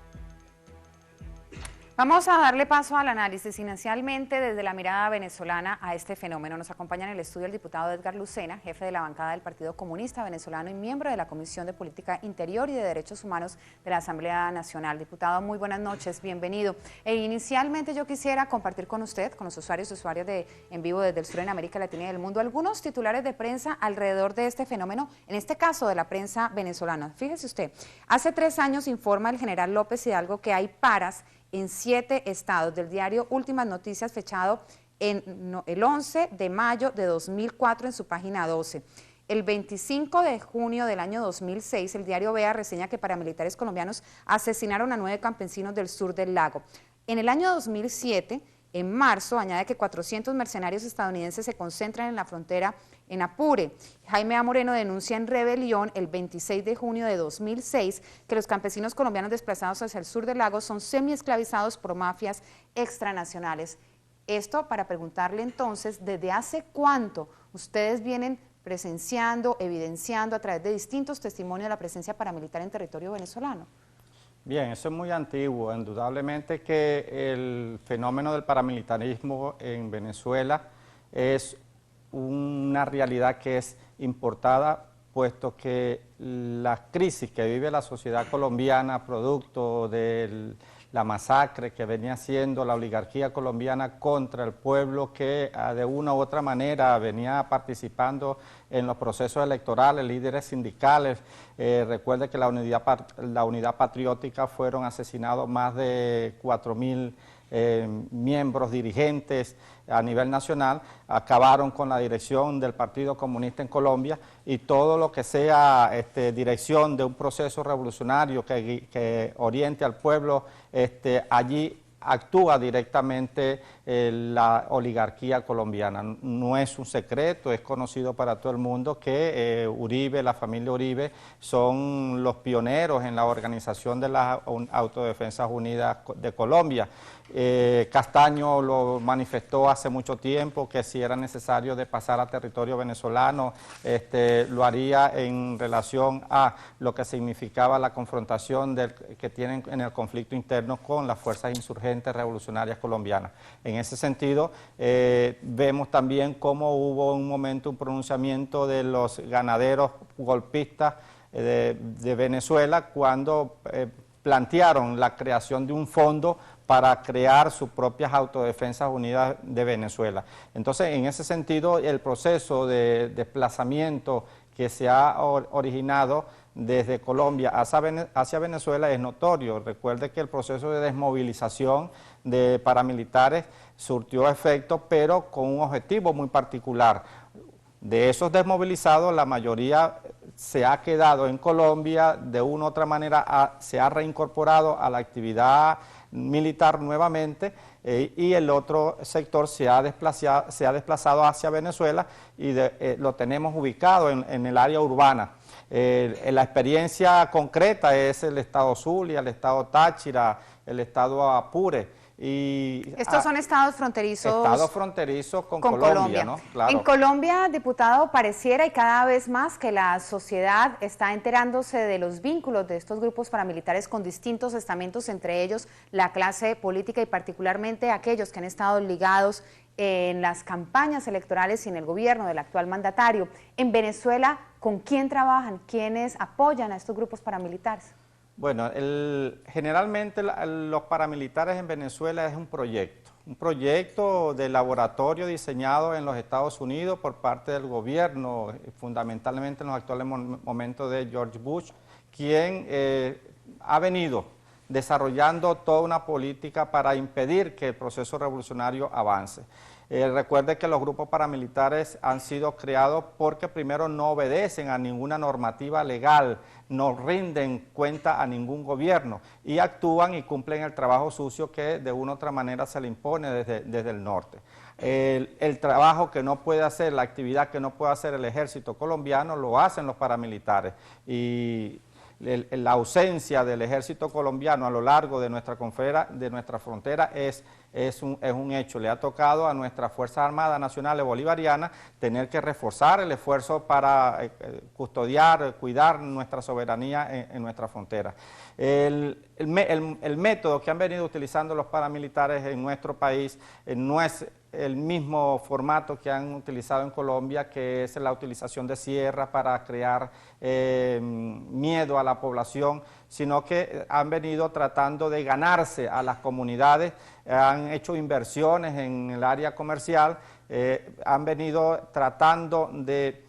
Vamos a darle paso al análisis, inicialmente desde la mirada venezolana a este fenómeno. Nos acompaña en el estudio el diputado Edgar Lucena, jefe de la bancada del Partido Comunista Venezolano y miembro de la Comisión de Política Interior y de Derechos Humanos de la Asamblea Nacional. Diputado, muy buenas noches, bienvenido. Inicialmente yo quisiera compartir con usted, con los usuarios y usuarias de En Vivo desde el Sur en América Latina y del mundo, algunos titulares de prensa alrededor de este fenómeno, en este caso de la prensa venezolana. Fíjese usted, hace 3 años informa el general López Hidalgo que hay paras en 7 estados, del diario Últimas Noticias, fechado el 11 de mayo de 2004 en su página 12. El 25 de junio del año 2006, el diario Vea reseña que paramilitares colombianos asesinaron a 9 campesinos del sur del lago. En el año 2007, en marzo, añade que 400 mercenarios estadounidenses se concentran en la frontera en Apure. Jaime A. Moreno denuncia en Rebelión el 26 de junio de 2006 que los campesinos colombianos desplazados hacia el sur del lago son semiesclavizados por mafias extranacionales. Esto para preguntarle entonces, ¿desde hace cuánto ustedes vienen presenciando, evidenciando a través de distintos testimonios la presencia paramilitar en territorio venezolano? Bien, eso es muy antiguo. Indudablemente que el fenómeno del paramilitarismo en Venezuela es una realidad que es importada, puesto que la crisis que vive la sociedad colombiana, producto de la masacre que venía haciendo la oligarquía colombiana contra el pueblo que de una u otra manera venía participando en los procesos electorales, líderes sindicales. Recuerde que la unidad patriótica fueron asesinados más de 4.000 miembros dirigentes a nivel nacional, acabaron con la dirección del Partido Comunista en Colombia, y todo lo que sea dirección de un proceso revolucionario que oriente al pueblo, allí actúa directamente la oligarquía colombiana. No es un secreto, es conocido para todo el mundo que Uribe, la familia Uribe, son los pioneros en la organización de las Autodefensas Unidas de Colombia. Castaño lo manifestó hace mucho tiempo que si era necesario de pasar a territorio venezolano, lo haría en relación a lo que significaba la confrontación que tienen en el conflicto interno con las fuerzas insurgentes revolucionarias colombianas. En ese sentido, vemos también cómo hubo un momento, un pronunciamiento de los ganaderos golpistas de Venezuela cuando plantearon la creación de un fondo para crear sus propias Autodefensas Unidas de Venezuela. Entonces, en ese sentido, el proceso de desplazamiento que se ha originado desde Colombia hacia Venezuela es notorio. Recuerde que el proceso de desmovilización de paramilitares surtió efecto, pero con un objetivo muy particular. De esos desmovilizados, la mayoría se ha quedado en Colombia, de una u otra manera se ha reincorporado a la actividad militar nuevamente, y el otro sector se ha desplazado hacia Venezuela y lo tenemos ubicado en el área urbana. La experiencia concreta es el estado Zulia, el estado Táchira, el estado Apure. Estos son estados fronterizos. Estados fronterizos con Colombia, ¿no? Claro. En Colombia, diputado, pareciera y cada vez más que la sociedad está enterándose de los vínculos de estos grupos paramilitares con distintos estamentos, entre ellos la clase política y particularmente aquellos que han estado ligados en las campañas electorales y en el gobierno del actual mandatario. En Venezuela, ¿con quién trabajan? ¿Quiénes apoyan a estos grupos paramilitares? Bueno, generalmente los paramilitares en Venezuela es un proyecto de laboratorio diseñado en los Estados Unidos por parte del gobierno, fundamentalmente en los actuales momentos de George Bush, quien ha venido desarrollando toda una política para impedir que el proceso revolucionario avance. Recuerde que los grupos paramilitares han sido creados porque primero no obedecen a ninguna normativa legal, no rinden cuenta a ningún gobierno y actúan y cumplen el trabajo sucio que de una u otra manera se le impone desde el norte. El trabajo que no puede hacer, la actividad que no puede hacer el ejército colombiano lo hacen los paramilitares, y la ausencia del ejército colombiano a lo largo de nuestra frontera es un hecho. Le ha tocado a nuestras Fuerzas Armadas Nacionales Bolivarianas tener que reforzar el esfuerzo para custodiar, cuidar nuestra soberanía en nuestra frontera. El método que han venido utilizando los paramilitares en nuestro país no es el mismo formato que han utilizado en Colombia, que es la utilización de sierras para crear miedo a la población, sino que han venido tratando de ganarse a las comunidades, han hecho inversiones en el área comercial, han venido tratando de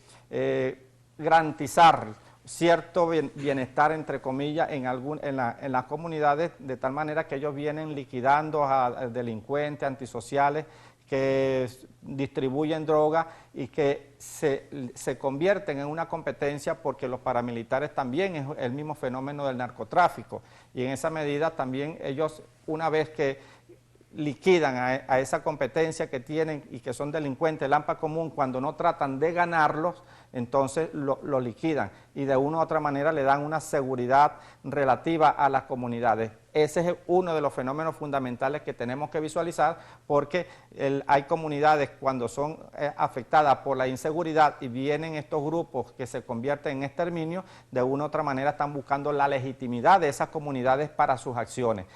garantizar cierto bienestar, entre comillas, en las comunidades, de tal manera que ellos vienen liquidando a delincuentes, antisociales, que distribuyen droga y que se convierten en una competencia, porque los paramilitares también es el mismo fenómeno del narcotráfico, y en esa medida también ellos, una vez que liquidan a esa competencia que tienen y que son delincuentes, el AMPA común, cuando no tratan de ganarlos, entonces lo liquidan y de una u otra manera le dan una seguridad relativa a las comunidades. Ese es uno de los fenómenos fundamentales que tenemos que visualizar, porque hay comunidades cuando son afectadas por la inseguridad y vienen estos grupos que se convierten en exterminio, de una u otra manera están buscando la legitimidad de esas comunidades para sus acciones.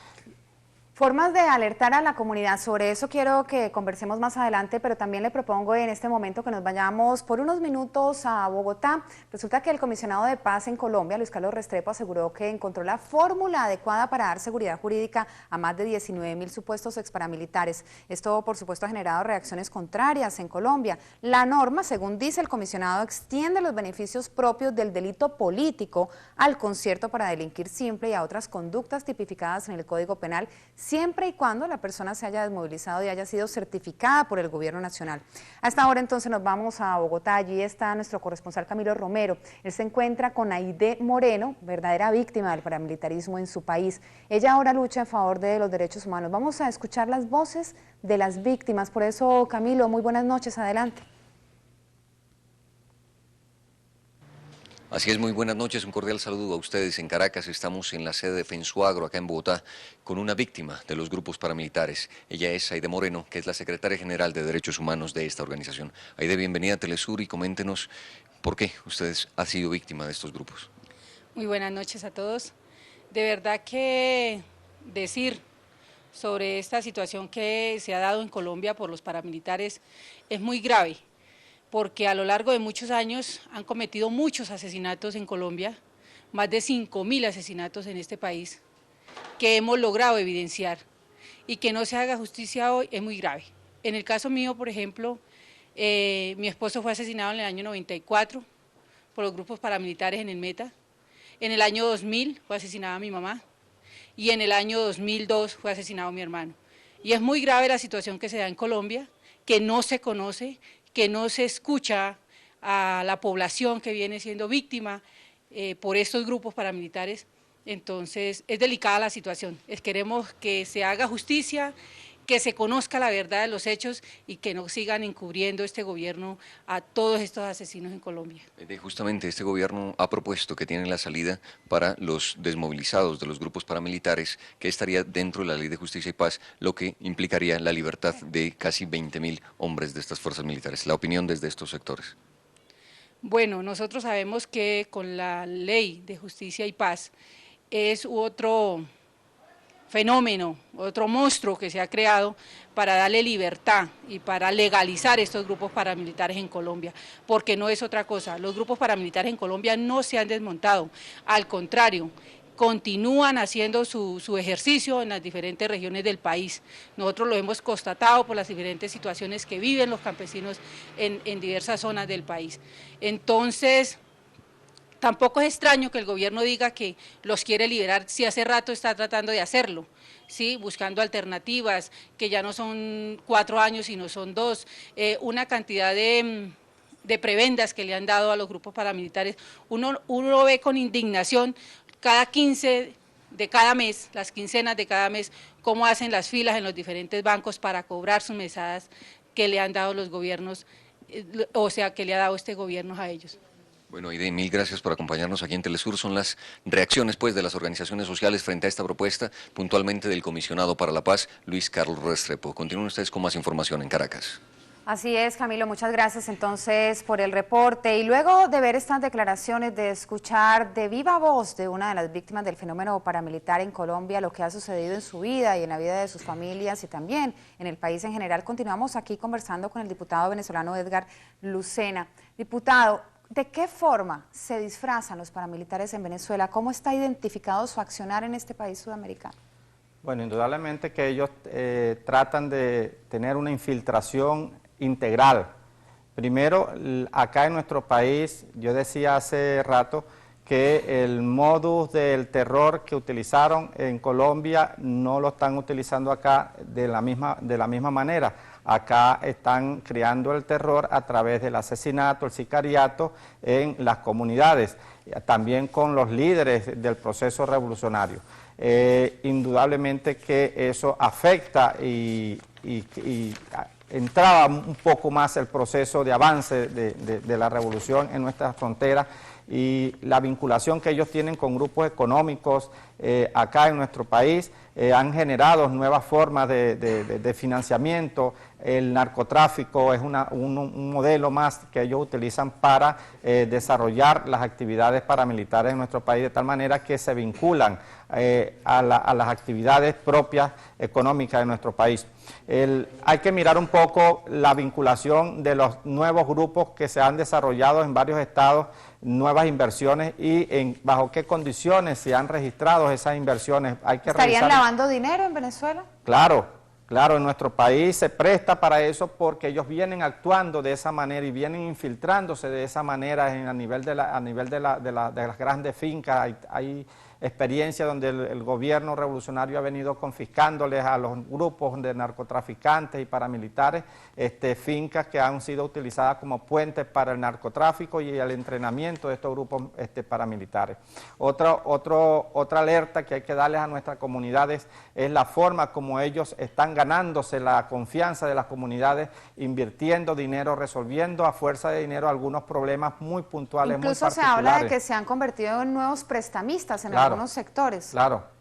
Formas de alertar a la comunidad, sobre eso quiero que conversemos más adelante, pero también le propongo en este momento que nos vayamos por unos minutos a Bogotá. Resulta que el comisionado de paz en Colombia, Luis Carlos Restrepo, aseguró que encontró la fórmula adecuada para dar seguridad jurídica a más de 19.000 supuestos exparamilitares. Esto, por supuesto, ha generado reacciones contrarias en Colombia. La norma, según dice el comisionado, extiende los beneficios propios del delito político al concierto para delinquir simple y a otras conductas tipificadas en el Código Penal, siempre y cuando la persona se haya desmovilizado y haya sido certificada por el gobierno nacional. A esta hora entonces nos vamos a Bogotá, allí está nuestro corresponsal Camilo Romero. Él se encuentra con Aide Moreno, verdadera víctima del paramilitarismo en su país. Ella ahora lucha en favor de los derechos humanos. Vamos a escuchar las voces de las víctimas, por eso Camilo, muy buenas noches, adelante. Así es, muy buenas noches, un cordial saludo a ustedes en Caracas. Estamos en la sede de Fensuagro, acá en Bogotá, con una víctima de los grupos paramilitares. Ella es Aide Moreno, que es la secretaria general de Derechos Humanos de esta organización. Aide, bienvenida a Telesur y coméntenos por qué usted ha sido víctima de estos grupos. Muy buenas noches a todos. De verdad que decir sobre esta situación que se ha dado en Colombia por los paramilitares es muy grave, porque a lo largo de muchos años han cometido muchos asesinatos en Colombia, más de 5.000 asesinatos en este país, que hemos logrado evidenciar, y que no se haga justicia hoy es muy grave. En el caso mío, por ejemplo, mi esposo fue asesinado en el año 94 por los grupos paramilitares en el Meta, en el año 2000 fue asesinada mi mamá, y en el año 2002 fue asesinado mi hermano. Y es muy grave la situación que se da en Colombia, que no se conoce, que no se escucha a la población que viene siendo víctima por estos grupos paramilitares. Entonces es delicada la situación. Queremos que se haga justicia, que se conozca la verdad de los hechos y que no sigan encubriendo este gobierno a todos estos asesinos en Colombia. Justamente este gobierno ha propuesto que tiene la salida para los desmovilizados de los grupos paramilitares, que estaría dentro de la Ley de Justicia y Paz, lo que implicaría la libertad de casi 20.000 hombres de estas fuerzas militares. La opinión desde estos sectores. Bueno, nosotros sabemos que con la Ley de Justicia y Paz es otro fenómeno, otro monstruo que se ha creado para darle libertad y para legalizar estos grupos paramilitares en Colombia, porque no es otra cosa. Los grupos paramilitares en Colombia no se han desmontado, al contrario, continúan haciendo su ejercicio en las diferentes regiones del país. Nosotros lo hemos constatado por las diferentes situaciones que viven los campesinos en diversas zonas del país. Entonces, tampoco es extraño que el gobierno diga que los quiere liberar si hace rato está tratando de hacerlo, ¿sí? Buscando alternativas, que ya no son 4 años, sino son 2, una cantidad de prebendas que le han dado a los grupos paramilitares. Uno ve con indignación cada 15 de cada mes, las quincenas de cada mes, cómo hacen las filas en los diferentes bancos para cobrar sus mesadas que le han dado los gobiernos, o sea, que le ha dado este gobierno a ellos. Bueno, Aide, mil gracias por acompañarnos aquí en Telesur. Son las reacciones pues de las organizaciones sociales frente a esta propuesta, puntualmente del comisionado para la paz, Luis Carlos Restrepo. Continúen ustedes con más información en Caracas. Así es, Camilo, muchas gracias entonces por el reporte. Y luego de ver estas declaraciones, de escuchar de viva voz de una de las víctimas del fenómeno paramilitar en Colombia, lo que ha sucedido en su vida y en la vida de sus familias y también en el país en general, continuamos aquí conversando con el diputado venezolano Edgar Lucena. Diputado, ¿de qué forma se disfrazan los paramilitares en Venezuela? ¿Cómo está identificado su accionar en este país sudamericano? Bueno, indudablemente que ellos tratan de tener una infiltración integral. Primero, acá en nuestro país, yo decía hace rato que el modus del terror que utilizaron en Colombia no lo están utilizando acá de la misma manera. Acá están creando el terror a través del asesinato, el sicariato en las comunidades, también con los líderes del proceso revolucionario. Indudablemente que eso afecta y entraba un poco más el proceso de avance de la revolución en nuestras fronteras y la vinculación que ellos tienen con grupos económicos acá en nuestro país han generado nuevas formas de financiamiento. El narcotráfico es un modelo más que ellos utilizan para desarrollar las actividades paramilitares en nuestro país, de tal manera que se vinculan a las actividades propias económicas de nuestro país. Hay que mirar un poco la vinculación de los nuevos grupos que se han desarrollado en varios estados, nuevas inversiones y bajo qué condiciones se han registrado esas inversiones. Hay que ¿Estarían lavando dinero en Venezuela? Claro, Claro, en nuestro país se presta para eso porque ellos vienen actuando de esa manera y vienen infiltrándose de esa manera a nivel de las grandes fincas. Hay experiencia donde el gobierno revolucionario ha venido confiscándoles a los grupos de narcotraficantes y paramilitares fincas que han sido utilizadas como puentes para el narcotráfico y el entrenamiento de estos grupos paramilitares. Otra alerta que hay que darles a nuestras comunidades es la forma como ellos están ganándose la confianza de las comunidades, invirtiendo dinero, resolviendo a fuerza de dinero algunos problemas muy puntuales, incluso muy particulares. se habla de que se han convertido en nuevos prestamistas en algunos sectores. Claro.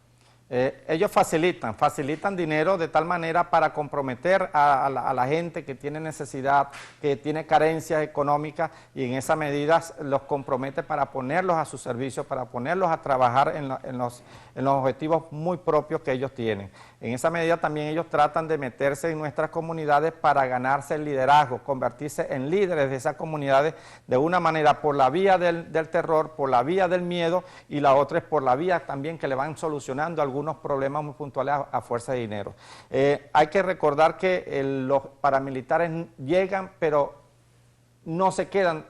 Ellos facilitan dinero de tal manera para comprometer a la gente que tiene necesidad, que tiene carencias económicas, y en esa medida los compromete para ponerlos a su servicio, para ponerlos a trabajar en los objetivos muy propios que ellos tienen. En esa medida también ellos tratan de meterse en nuestras comunidades para ganarse el liderazgo, convertirse en líderes de esas comunidades de una manera por la vía del terror, por la vía del miedo, y la otra es por la vía también que le van solucionando algunos problemas muy puntuales a fuerza de dinero. Hay que recordar que los paramilitares llegan, pero no se quedan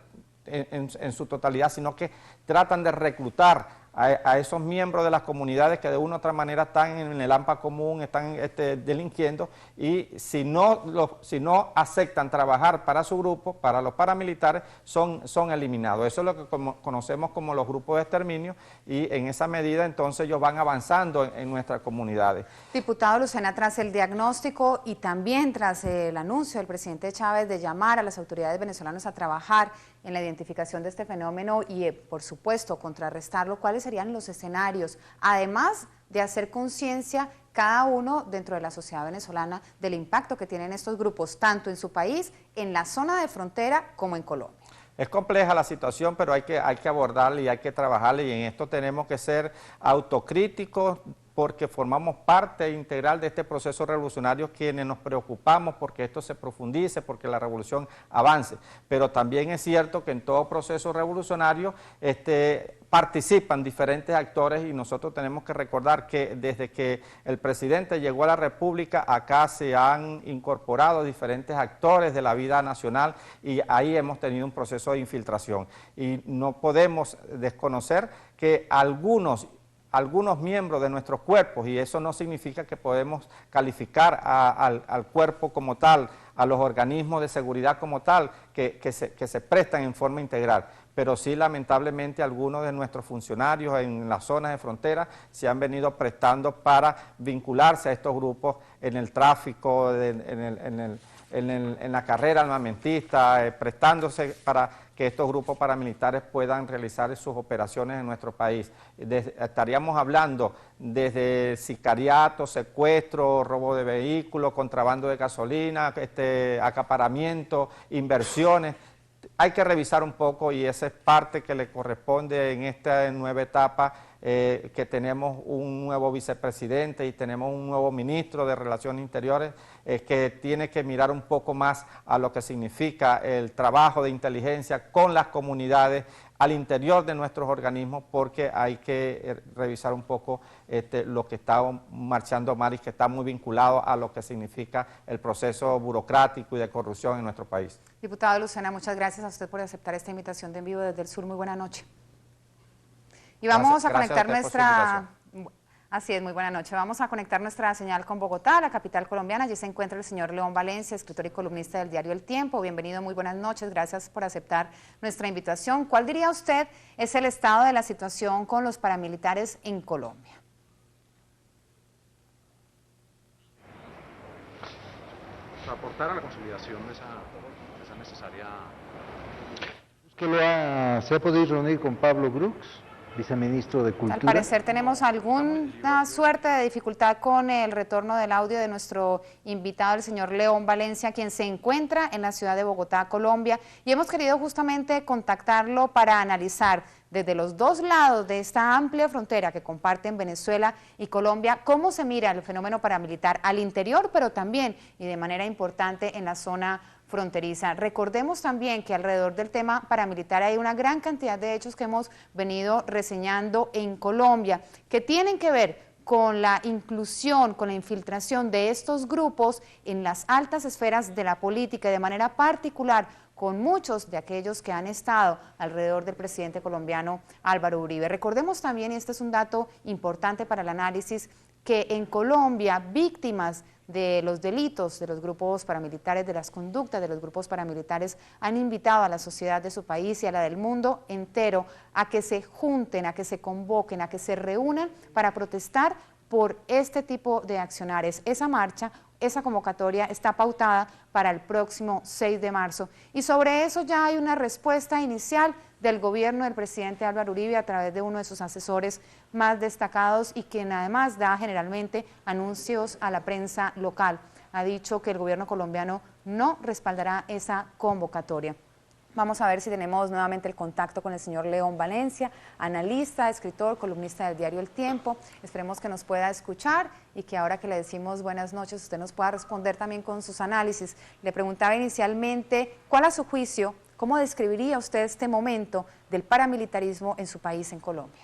en su totalidad, sino que tratan de reclutar a esos miembros de las comunidades que de una u otra manera están en el hampa común, están delinquiendo, y si no aceptan trabajar para su grupo, para los paramilitares, son eliminados. Eso es lo que conocemos como los grupos de exterminio, y en esa medida entonces ellos van avanzando en nuestras comunidades. Diputado Lucena, tras el diagnóstico y también tras el anuncio del presidente Chávez de llamar a las autoridades venezolanas a trabajar en la identificación de este fenómeno y, por supuesto, contrarrestarlo, ¿cuáles serían los escenarios? Además de hacer conciencia cada uno dentro de la sociedad venezolana del impacto que tienen estos grupos, tanto en su país, en la zona de frontera, como en Colombia. Es compleja la situación, pero hay que abordarla y hay que trabajarla, y en esto tenemos que ser autocríticos, porque formamos parte integral de este proceso revolucionario, quienes nos preocupamos porque esto se profundice, porque la revolución avance. Pero también es cierto que en todo proceso revolucionario participan diferentes actores, y nosotros tenemos que recordar que desde que el presidente llegó a la República, acá se han incorporado diferentes actores de la vida nacional, y ahí hemos tenido un proceso de infiltración. Y no podemos desconocer que algunos miembros de nuestros cuerpos, y eso no significa que podemos calificar al cuerpo como tal, a los organismos de seguridad como tal, que se prestan en forma integral, pero sí lamentablemente algunos de nuestros funcionarios en las zonas de frontera se han venido prestando para vincularse a estos grupos en el tráfico, en la carrera armamentista, prestándose para que estos grupos paramilitares puedan realizar sus operaciones en nuestro país. Estaríamos hablando desde sicariato, secuestro, robo de vehículos, contrabando de gasolina, acaparamiento, inversiones. Hay que revisar un poco, y esa es parte que le corresponde en esta nueva etapa, que tenemos un nuevo vicepresidente y tenemos un nuevo ministro de Relaciones Interiores, que tiene que mirar un poco más a lo que significa el trabajo de inteligencia con las comunidades al interior de nuestros organismos, porque hay que revisar un poco lo que está marchando mal y que está muy vinculado a lo que significa el proceso burocrático y de corrupción en nuestro país. Diputado Lucena, muchas gracias a usted por aceptar esta invitación de En Vivo desde el Sur. Muy buena noche. Y vamos a conectar nuestra... Así es, muy buena noche. Vamos a conectar nuestra señal con Bogotá, la capital colombiana. Allí se encuentra el señor León Valencia, escritor y columnista del diario El Tiempo. Bienvenido, muy buenas noches. Gracias por aceptar nuestra invitación. ¿Cuál diría usted es el estado de la situación con los paramilitares en Colombia? Aportar a la consolidación de esa necesaria... ¿Se ha podido reunir con Pablo Brooks, viceministro de Cultura? Al parecer tenemos alguna suerte de dificultad con el retorno del audio de nuestro invitado, el señor León Valencia, quien se encuentra en la ciudad de Bogotá, Colombia, y hemos querido justamente contactarlo para analizar desde los dos lados de esta amplia frontera que comparten Venezuela y Colombia, cómo se mira el fenómeno paramilitar al interior, pero también y de manera importante en la zona fronteriza. Recordemos también que alrededor del tema paramilitar hay una gran cantidad de hechos que hemos venido reseñando en Colombia, que tienen que ver con la inclusión, con la infiltración de estos grupos en las altas esferas de la política y de manera particular con muchos de aquellos que han estado alrededor del presidente colombiano Álvaro Uribe. Recordemos también, y este es un dato importante para el análisis, que en Colombia víctimas de los delitos de los grupos paramilitares, de las conductas de los grupos paramilitares, han invitado a la sociedad de su país y a la del mundo entero a que se junten, a que se convoquen, a que se reúnan para protestar por este tipo de accionares. Esa marcha, esa convocatoria está pautada para el próximo 6 de marzo. Y sobre eso ya hay una respuesta inicial del gobierno del presidente Álvaro Uribe a través de uno de sus asesores más destacados y quien además da generalmente anuncios a la prensa local. Ha dicho que el gobierno colombiano no respaldará esa convocatoria. Vamos a ver si tenemos nuevamente el contacto con el señor León Valencia, analista, escritor, columnista del diario El Tiempo. Esperemos que nos pueda escuchar y que ahora que le decimos buenas noches, usted nos pueda responder también con sus análisis. Le preguntaba inicialmente, ¿cuál a su juicio, cómo describiría usted este momento del paramilitarismo en su país, en Colombia?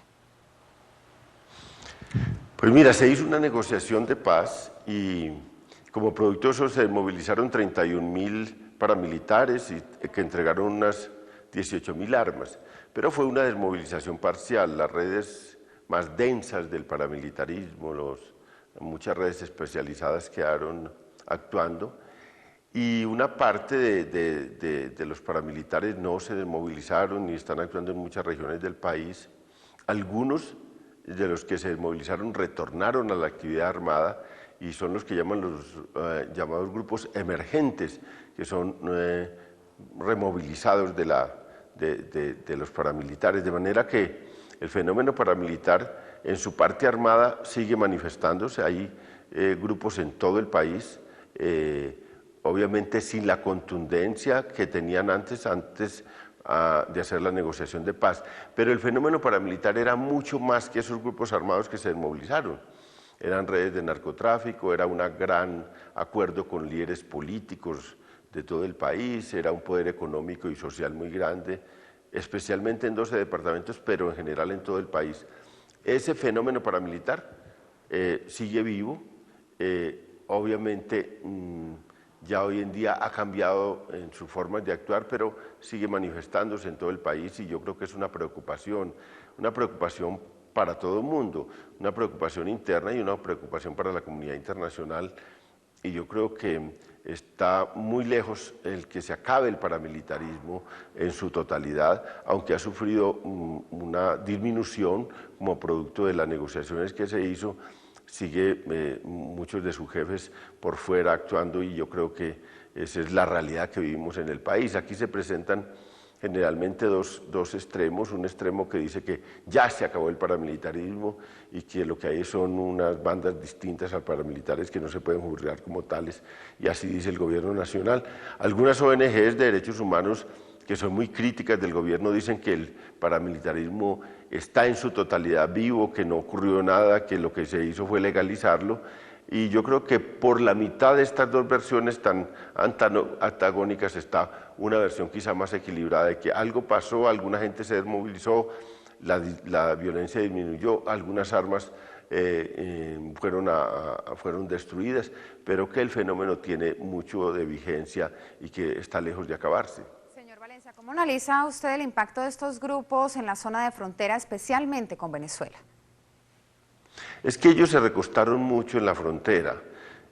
Pues mira, se hizo una negociación de paz y como producto de eso se movilizaron 31.000 paramilitares y que entregaron unas 18.000 armas, pero fue una desmovilización parcial. Las redes más densas del paramilitarismo, muchas redes especializadas quedaron actuando y una parte de los paramilitares no se desmovilizaron y están actuando en muchas regiones del país. Algunos de los que se desmovilizaron retornaron a la actividad armada y son los que llaman los llamados grupos emergentes, que son removilizados de los paramilitares, de manera que el fenómeno paramilitar en su parte armada sigue manifestándose. Hay grupos en todo el país, obviamente sin la contundencia que tenían antes de hacer la negociación de paz, pero el fenómeno paramilitar era mucho más que esos grupos armados que se desmovilizaron. Eran redes de narcotráfico, era un gran acuerdo con líderes políticos de todo el país, era un poder económico y social muy grande, especialmente en 12 departamentos, pero en general en todo el país. Ese fenómeno paramilitar sigue vivo, obviamente ya hoy en día ha cambiado en su forma de actuar, pero sigue manifestándose en todo el país y yo creo que es una preocupación para todo el mundo, una preocupación interna y una preocupación para la comunidad internacional. Y yo creo que está muy lejos el que se acabe el paramilitarismo en su totalidad, aunque ha sufrido una disminución como producto de las negociaciones que se hizo. Sigue muchos de sus jefes por fuera actuando y yo creo que esa es la realidad que vivimos en el país. Aquí se presentan generalmente dos extremos, un extremo que dice que ya se acabó el paramilitarismo y que lo que hay son unas bandas distintas a paramilitares que no se pueden juzgar como tales, y así dice el gobierno nacional. Algunas ONGs de derechos humanos que son muy críticas del gobierno dicen que el paramilitarismo está en su totalidad vivo, que no ocurrió nada, que lo que se hizo fue legalizarlo. Y yo creo que por la mitad de estas dos versiones tan antagónicas está una versión quizá más equilibrada, de que algo pasó, alguna gente se desmovilizó, la violencia disminuyó, algunas armas fueron destruidas, pero que el fenómeno tiene mucho de vigencia y que está lejos de acabarse. Señor Valencia, ¿cómo analiza usted el impacto de estos grupos en la zona de frontera, especialmente con Venezuela? Es que ellos se recostaron mucho en la frontera.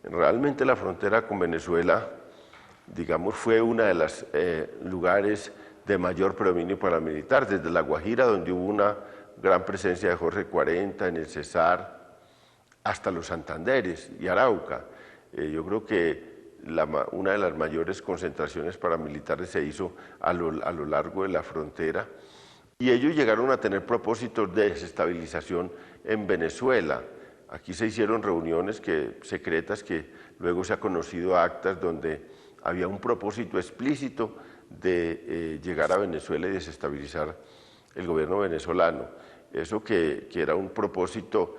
Realmente la frontera con Venezuela, digamos, fue uno de los lugares de mayor predominio paramilitar, desde La Guajira, donde hubo una gran presencia de Jorge 40, en el Cesar, hasta los Santanderes y Arauca. Yo creo que una de las mayores concentraciones paramilitares se hizo a lo largo de la frontera, y ellos llegaron a tener propósitos de desestabilización en Venezuela. Aquí se hicieron reuniones secretas que luego se ha conocido actas donde había un propósito explícito de llegar a Venezuela y desestabilizar el gobierno venezolano. Eso que era un propósito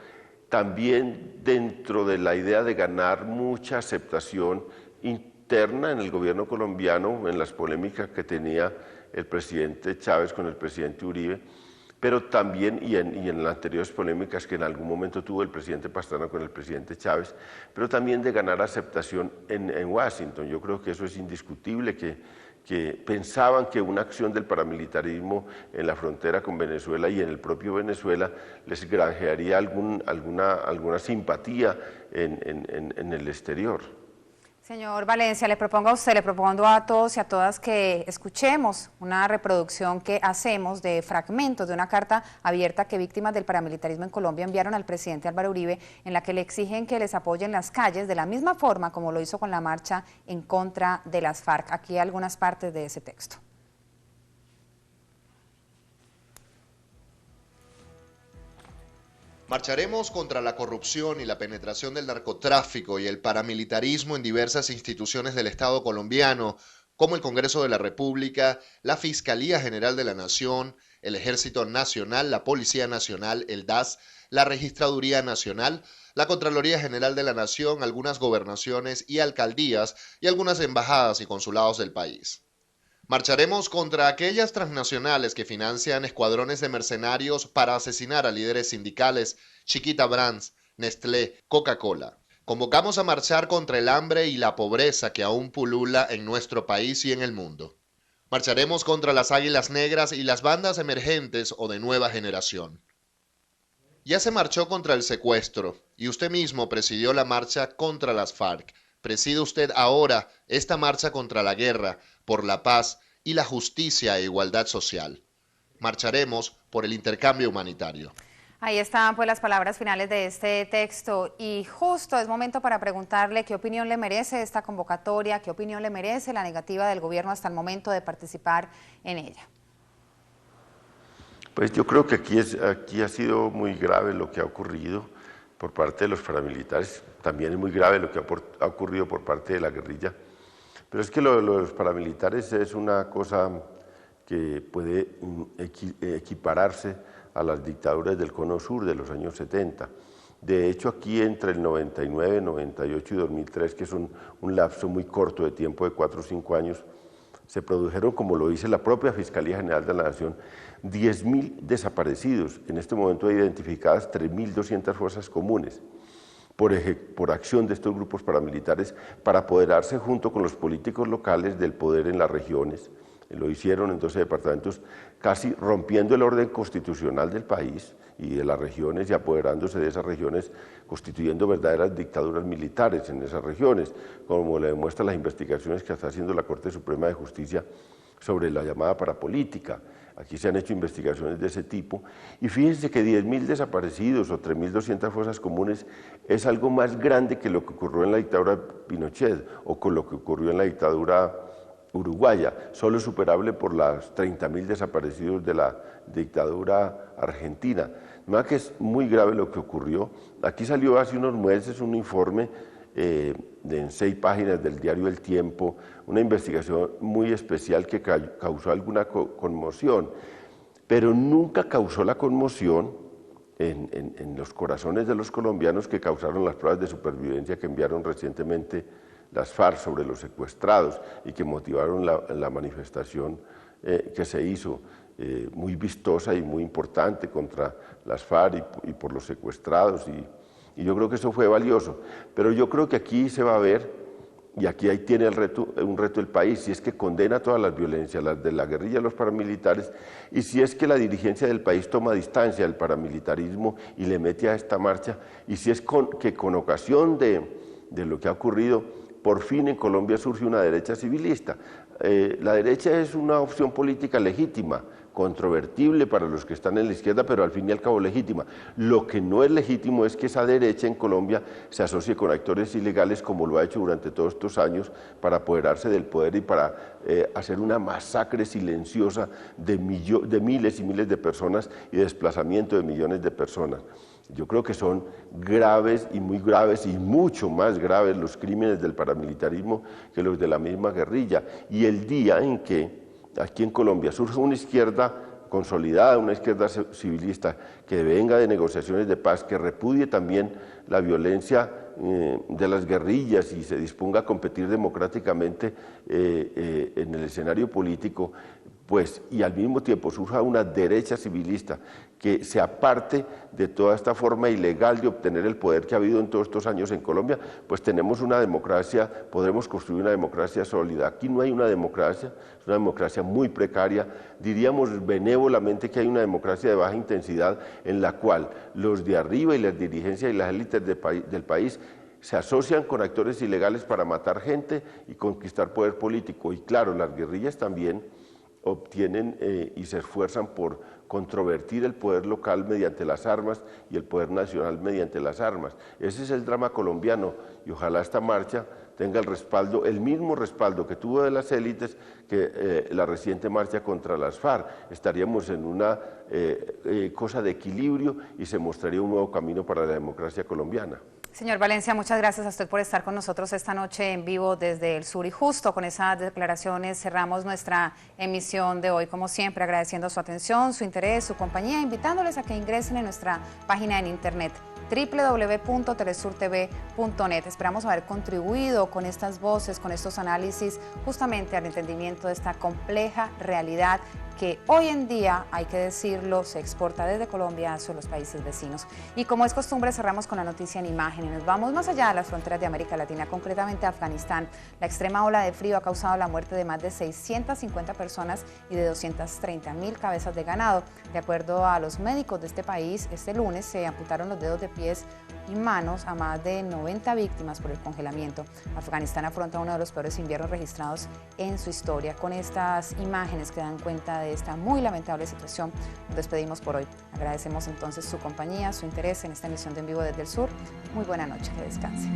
también dentro de la idea de ganar mucha aceptación interna en el gobierno colombiano, en las polémicas que tenía el presidente Chávez con el presidente Uribe, pero también, y en las anteriores polémicas que en algún momento tuvo el presidente Pastrana con el presidente Chávez, pero también de ganar aceptación en Washington. Yo creo que eso es indiscutible, que pensaban que una acción del paramilitarismo en la frontera con Venezuela y en el propio Venezuela les granjearía alguna simpatía en el exterior. Señor Valencia, le propongo a usted, le propongo a todos y a todas que escuchemos una reproducción que hacemos de fragmentos de una carta abierta que víctimas del paramilitarismo en Colombia enviaron al presidente Álvaro Uribe, en la que le exigen que les apoyen en las calles de la misma forma como lo hizo con la marcha en contra de las FARC. Aquí algunas partes de ese texto. Marcharemos contra la corrupción y la penetración del narcotráfico y el paramilitarismo en diversas instituciones del Estado colombiano, como el Congreso de la República, la Fiscalía General de la Nación, el Ejército Nacional, la Policía Nacional, el DAS, la Registraduría Nacional, la Contraloría General de la Nación, algunas gobernaciones y alcaldías y algunas embajadas y consulados del país. Marcharemos contra aquellas transnacionales que financian escuadrones de mercenarios para asesinar a líderes sindicales, Chiquita Brands, Nestlé, Coca-Cola. Convocamos a marchar contra el hambre y la pobreza que aún pulula en nuestro país y en el mundo. Marcharemos contra las águilas negras y las bandas emergentes o de nueva generación. Ya se marchó contra el secuestro y usted mismo presidió la marcha contra las FARC. Preside usted ahora esta marcha contra la guerra, por la paz y la justicia e igualdad social. Marcharemos por el intercambio humanitario. Ahí están pues las palabras finales de este texto y justo es momento para preguntarle qué opinión le merece esta convocatoria, qué opinión le merece la negativa del gobierno hasta el momento de participar en ella. Pues yo creo que aquí ha sido muy grave lo que ha ocurrido por parte de los paramilitares, también es muy grave lo que ha ocurrido por parte de la guerrilla, pero es que lo de los paramilitares es una cosa que puede equipararse a las dictaduras del Cono Sur de los años 70. De hecho, aquí entre el 99, 98 y 2003, que es un lapso muy corto de tiempo de 4 o 5 años, se produjeron, como lo dice la propia Fiscalía General de la Nación, 10.000 desaparecidos. En este momento hay identificadas 3.200 fosas comunes por acción de estos grupos paramilitares para apoderarse junto con los políticos locales del poder en las regiones. Lo hicieron en 12 departamentos, casi rompiendo el orden constitucional del país y de las regiones y apoderándose de esas regiones, constituyendo verdaderas dictaduras militares en esas regiones, como le demuestran las investigaciones que está haciendo la Corte Suprema de Justicia sobre la llamada parapolítica. Aquí se han hecho investigaciones de ese tipo y fíjense que 10.000 desaparecidos o 3.200 fosas comunes es algo más grande que lo que ocurrió en la dictadura de Pinochet o con lo que ocurrió en la dictadura uruguaya, solo superable por los 30.000 desaparecidos de la dictadura argentina. Más que es muy grave lo que ocurrió. Aquí salió hace unos meses un informe en 6 páginas del diario El Tiempo, una investigación muy especial que causó alguna conmoción, pero nunca causó la conmoción en los corazones de los colombianos que causaron las pruebas de supervivencia que enviaron recientemente las FARC sobre los secuestrados y que motivaron la manifestación que se hizo, muy vistosa y muy importante contra las FARC y por los secuestrados, y yo creo que eso fue valioso, pero yo creo que aquí se va a ver, y aquí ahí tiene un reto el país, si es que condena todas las violencias, las de la guerrilla, los paramilitares, y si es que la dirigencia del país toma distancia del paramilitarismo y le mete a esta marcha, y si es que con ocasión de lo que ha ocurrido, por fin en Colombia surge una derecha civilista. La derecha es una opción política legítima, controvertible para los que están en la izquierda, pero al fin y al cabo legítima. Lo que no es legítimo es que esa derecha en Colombia se asocie con actores ilegales como lo ha hecho durante todos estos años para apoderarse del poder y para hacer una masacre silenciosa de miles y miles de personas y desplazamiento de millones de personas. Yo creo que son graves y muy graves y mucho más graves los crímenes del paramilitarismo que los de la misma guerrilla. Y el día en que aquí en Colombia surge una izquierda consolidada, una izquierda civilista que venga de negociaciones de paz, que repudie también la violencia de las guerrillas y se disponga a competir democráticamente en el escenario político, pues, y al mismo tiempo surja una derecha civilista que se aparte de toda esta forma ilegal de obtener el poder que ha habido en todos estos años en Colombia, pues tenemos una democracia, podremos construir una democracia sólida. Aquí no hay una democracia, es una democracia muy precaria, diríamos benévolamente que hay una democracia de baja intensidad en la cual los de arriba y las dirigencias y las élites del país se asocian con actores ilegales para matar gente y conquistar poder político. Y claro, las guerrillas también obtienen y se esfuerzan por controvertir el poder local mediante las armas y el poder nacional mediante las armas. Ese es el drama colombiano y ojalá esta marcha tenga el respaldo, el mismo respaldo que tuvo de las élites que la reciente marcha contra las FARC. Estaríamos en una cosa de equilibrio y se mostraría un nuevo camino para la democracia colombiana. Señor Valencia, muchas gracias a usted por estar con nosotros esta noche en vivo desde el sur, y justo con esas declaraciones cerramos nuestra emisión de hoy, como siempre agradeciendo su atención, su interés, su compañía, invitándoles a que ingresen en nuestra página en internet www.telesurtv.net. Esperamos haber contribuido con estas voces, con estos análisis, justamente al entendimiento de esta compleja realidad que hoy en día, hay que decirlo, se exporta desde Colombia hacia los países vecinos. Y como es costumbre, cerramos con la noticia en imagen y nos vamos más allá de las fronteras de América Latina, concretamente a Afganistán. La extrema ola de frío ha causado la muerte de más de 650 personas y de 230.000 cabezas de ganado. De acuerdo a los médicos de este país, este lunes se amputaron los dedos de pies y manos a más de 90 víctimas por el congelamiento. Afganistán afronta uno de los peores inviernos registrados en su historia. Con estas imágenes que dan cuenta de esta muy lamentable situación, nos despedimos por hoy. Agradecemos entonces su compañía, su interés en esta emisión de En Vivo desde el Sur. Muy buena noche, que descanse.